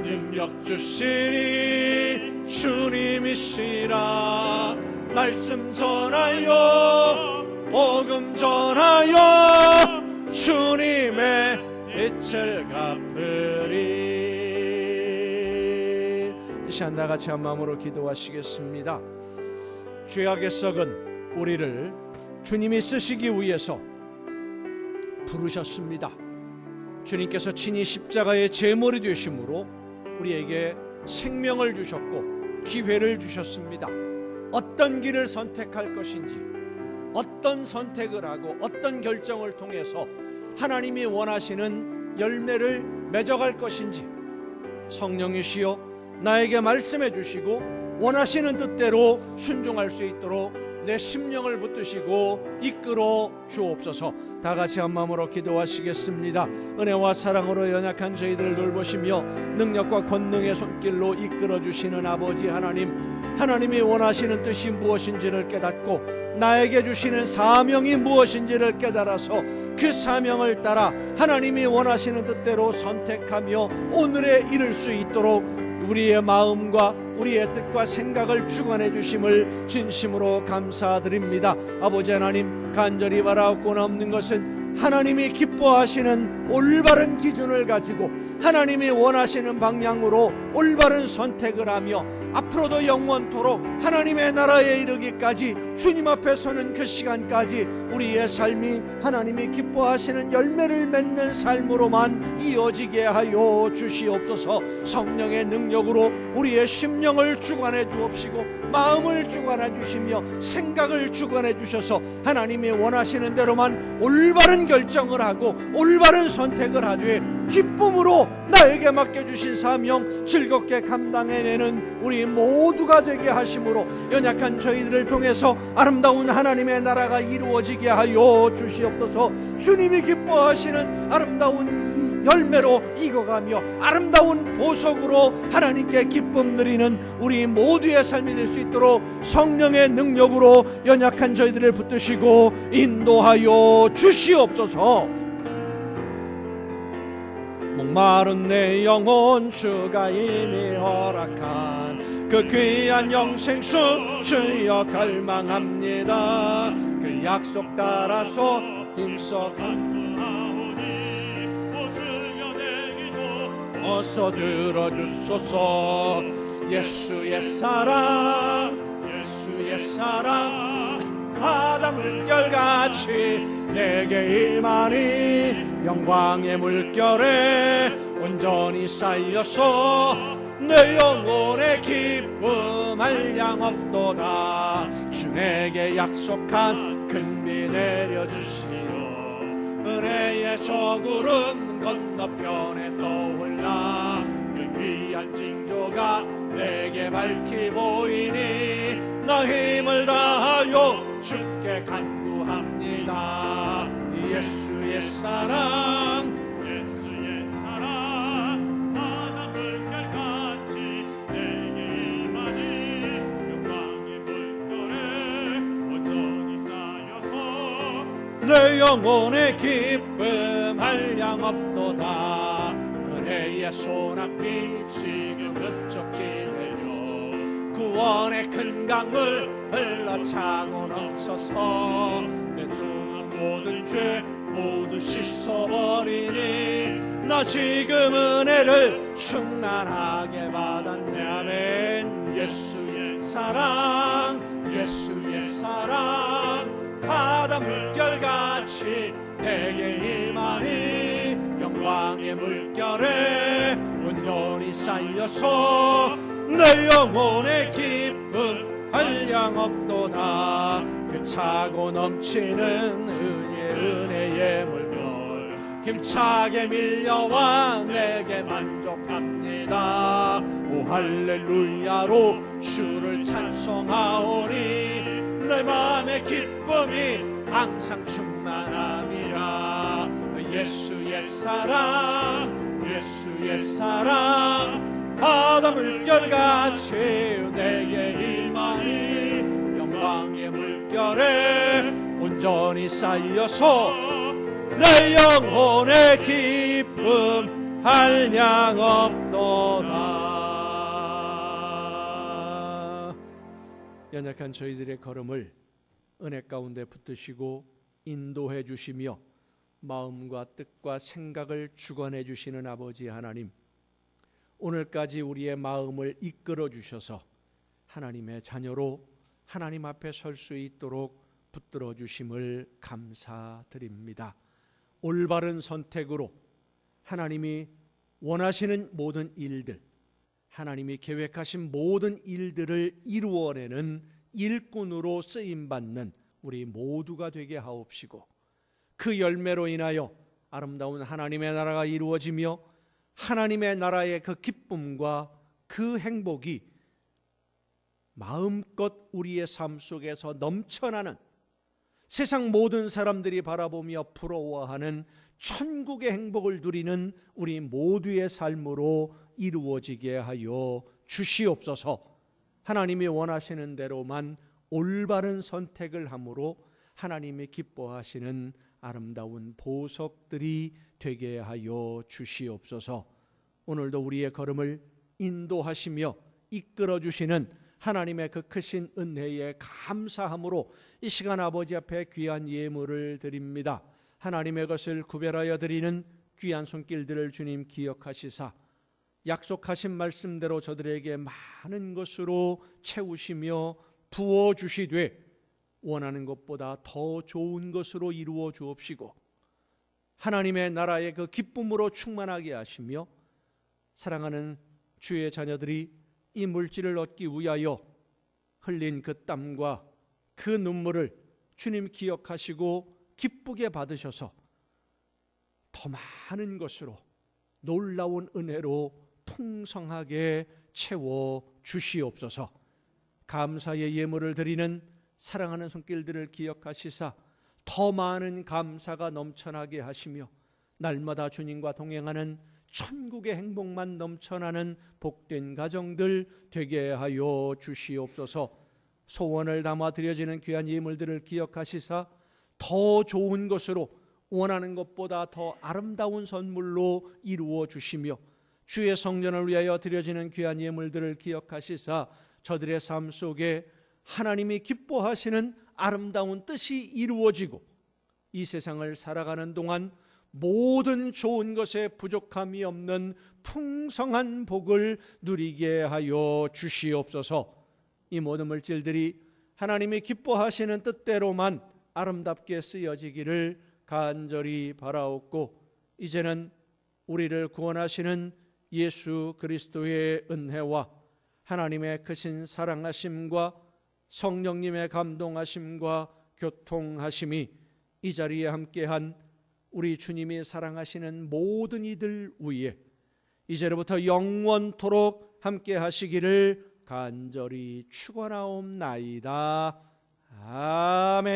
능력 주시니 주님이시라. 말씀 전하여 복음 전하여 주님의 빚을 갚으리. 이 시간 나같이 한 마음으로 기도하시겠습니다. 죄악에 썩은 우리를 주님이 쓰시기 위해서 부르셨습니다. 주님께서 친히 십자가의 제물이 되심으로 우리에게 생명을 주셨고 기회를 주셨습니다. 어떤 길을 선택할 것인지, 어떤 선택을 하고 어떤 결정을 통해서 하나님이 원하시는 열매를 맺어갈 것인지 성령이시여 나에게 말씀해 주시고 원하시는 뜻대로 순종할 수 있도록 내 심령을 붙드시고 이끌어 주옵소서. 다 같이 한 마음으로 기도하시겠습니다. 은혜와 사랑으로 연약한 저희들을 돌보시며 능력과 권능의 손길로 이끌어 주시는 아버지 하나님, 하나님이 원하시는 뜻이 무엇인지를 깨닫고 나에게 주시는 사명이 무엇인지를 깨달아서 그 사명을 따라 하나님이 원하시는 뜻대로 선택하며 오늘에 이를 수 있도록 우리의 마음과 우리의 뜻과 생각을 주관해 주심을 진심으로 감사드립니다. 아버지 하나님, 간절히 바라옵고는 없는 것은 하나님이 기뻐하시는 올바른 기준을 가지고 하나님이 원하시는 방향으로 올바른 선택을 하며 앞으로도 영원토록 하나님의 나라에 이르기까지 주님 앞에 서는 그 시간까지 우리의 삶이 하나님이 기뻐하시는 열매를 맺는 삶으로만 이어지게 하여 주시옵소서. 성령의 능력으로 우리의 심령을 주관해 주옵시고 마음을 주관해 주시며 생각을 주관해 주셔서 하나님이 원하시는 대로만 올바른 결정을 하고 올바른 선택을 하되 기쁨으로 나에게 맡겨주신 사명 즐겁게 감당해내는 우리 모두가 되게 하심으로 연약한 저희들을 통해서 아름다운 하나님의 나라가 이루어지게 하여 주시옵소서. 주님이 기뻐하시는 아름다운 이 열매로 익어가며 아름다운 보석으로 하나님께 기쁨 누리는 우리 모두의 삶이 될 수 있도록 성령의 능력으로 연약한 저희들을 붙드시고 인도하여 주시옵소서. 목마른 내 영혼 주가 이미 허락한 그 귀한 영생수 주여 갈망합니다. 그 약속 따라서 힘써 어서 들어주소서. 예수의 사랑, 예수의 사랑 바다 물결같이 내게 임하니 영광의 물결에 온전히 쌓여서 내 영혼의 기쁨 한량 없도다. 주 내게 약속한 큰비 내려주시오. 은혜의 저구름 건너편에 떠올라 그 귀한 징조가 내게 밝히 보이니 나 힘을 다하여 주께 간구합니다. 예수의 사랑, 예수의 사랑 바다 물결같이 내게 임하니 영광의 물결에 온전히 쌓여서 내 영혼의 기쁨 한량 없도다. 은혜의 소낙비 지금 흡족히 내려 구원의 큰 강물 흘러차고 넘쳐서 내 중한 모든 죄 모두 씻어버리니 나 지금 은혜를 충만하게 받았네. 아멘. 예수의 사랑, 예수의 사랑 바다 물결같이 내게 임하니 영광의 물결에 온전히 쌓여서 내 영혼의 기쁨 한량 없도다. 그 차고 넘치는 은혜의 물결 힘차게 밀려와 내게 만족합니다. 오 할렐루야로 주를 찬송하오니 내 마음의 기쁨이 항상 충만함이라. 예수의 사랑, 예수의 사랑 바다 물결같이 내게 임하니 영광의 물결에 온전히 쌓여서 내 영혼의 기쁨 한량 없도다. 연약한 저희들의 걸음을 은혜 가운데 붙드시고 인도해 주시며 마음과 뜻과 생각을 주관해 주시는 아버지 하나님, 오늘까지 우리의 마음을 이끌어 주셔서 하나님의 자녀로 하나님 앞에 설 수 있도록 붙들어 주심을 감사드립니다. 올바른 선택으로 하나님이 원하시는 모든 일들, 하나님이 계획하신 모든 일들을 이루어내는 일꾼으로 쓰임받는 우리 모두가 되게 하옵시고 그 열매로 인하여 아름다운 하나님의 나라가 이루어지며 하나님의 나라의 그 기쁨과 그 행복이 마음껏 우리의 삶 속에서 넘쳐나는, 세상 모든 사람들이 바라보며 부러워하는 천국의 행복을 누리는 우리 모두의 삶으로 이루어지게 하여 주시옵소서. 하나님이 원하시는 대로만 올바른 선택을 함으로 하나님이 기뻐하시는 아름다운 보석들이 되게 하여 주시옵소서. 오늘도 우리의 걸음을 인도하시며 이끌어 주시는 하나님의 그 크신 은혜에 감사함으로 이 시간 아버지 앞에 귀한 예물을 드립니다. 하나님의 것을 구별하여 드리는 귀한 손길들을 주님 기억하시사 약속하신 말씀대로 저들에게 많은 것으로 채우시며 부어주시되 원하는 것보다 더 좋은 것으로 이루어 주옵시고 하나님의 나라의 그 기쁨으로 충만하게 하시며 사랑하는 주의 자녀들이 이 물질을 얻기 위하여 흘린 그 땀과 그 눈물을 주님 기억하시고 기쁘게 받으셔서 더 많은 것으로 놀라운 은혜로 풍성하게 채워 주시옵소서. 감사의 예물을 드리는 사랑하는 손길들을 기억하시사 더 많은 감사가 넘쳐나게 하시며 날마다 주님과 동행하는 천국의 행복만 넘쳐나는 복된 가정들 되게 하여 주시옵소서. 소원을 담아 드려지는 귀한 예물들을 기억하시사 더 좋은 것으로 원하는 것보다 더 아름다운 선물로 이루어 주시며 주의 성전을 위하여 드려지는 귀한 예물들을 기억하시사 저들의 삶 속에 하나님이 기뻐하시는 아름다운 뜻이 이루어지고 이 세상을 살아가는 동안 모든 좋은 것에 부족함이 없는 풍성한 복을 누리게 하여 주시옵소서. 이 모든 물질들이 하나님이 기뻐하시는 뜻대로만 아름답게 쓰여지기를 간절히 바라옵고 이제는 우리를 구원하시는 예수 그리스도의 은혜와 하나님의 크신 사랑하심과 성령님의 감동하심과 교통하심이 이 자리에 함께한 우리 주님이 사랑하시는 모든 이들 위에 이제로부터 영원토록 함께 하시기를 간절히 축원하옵나이다. 아멘.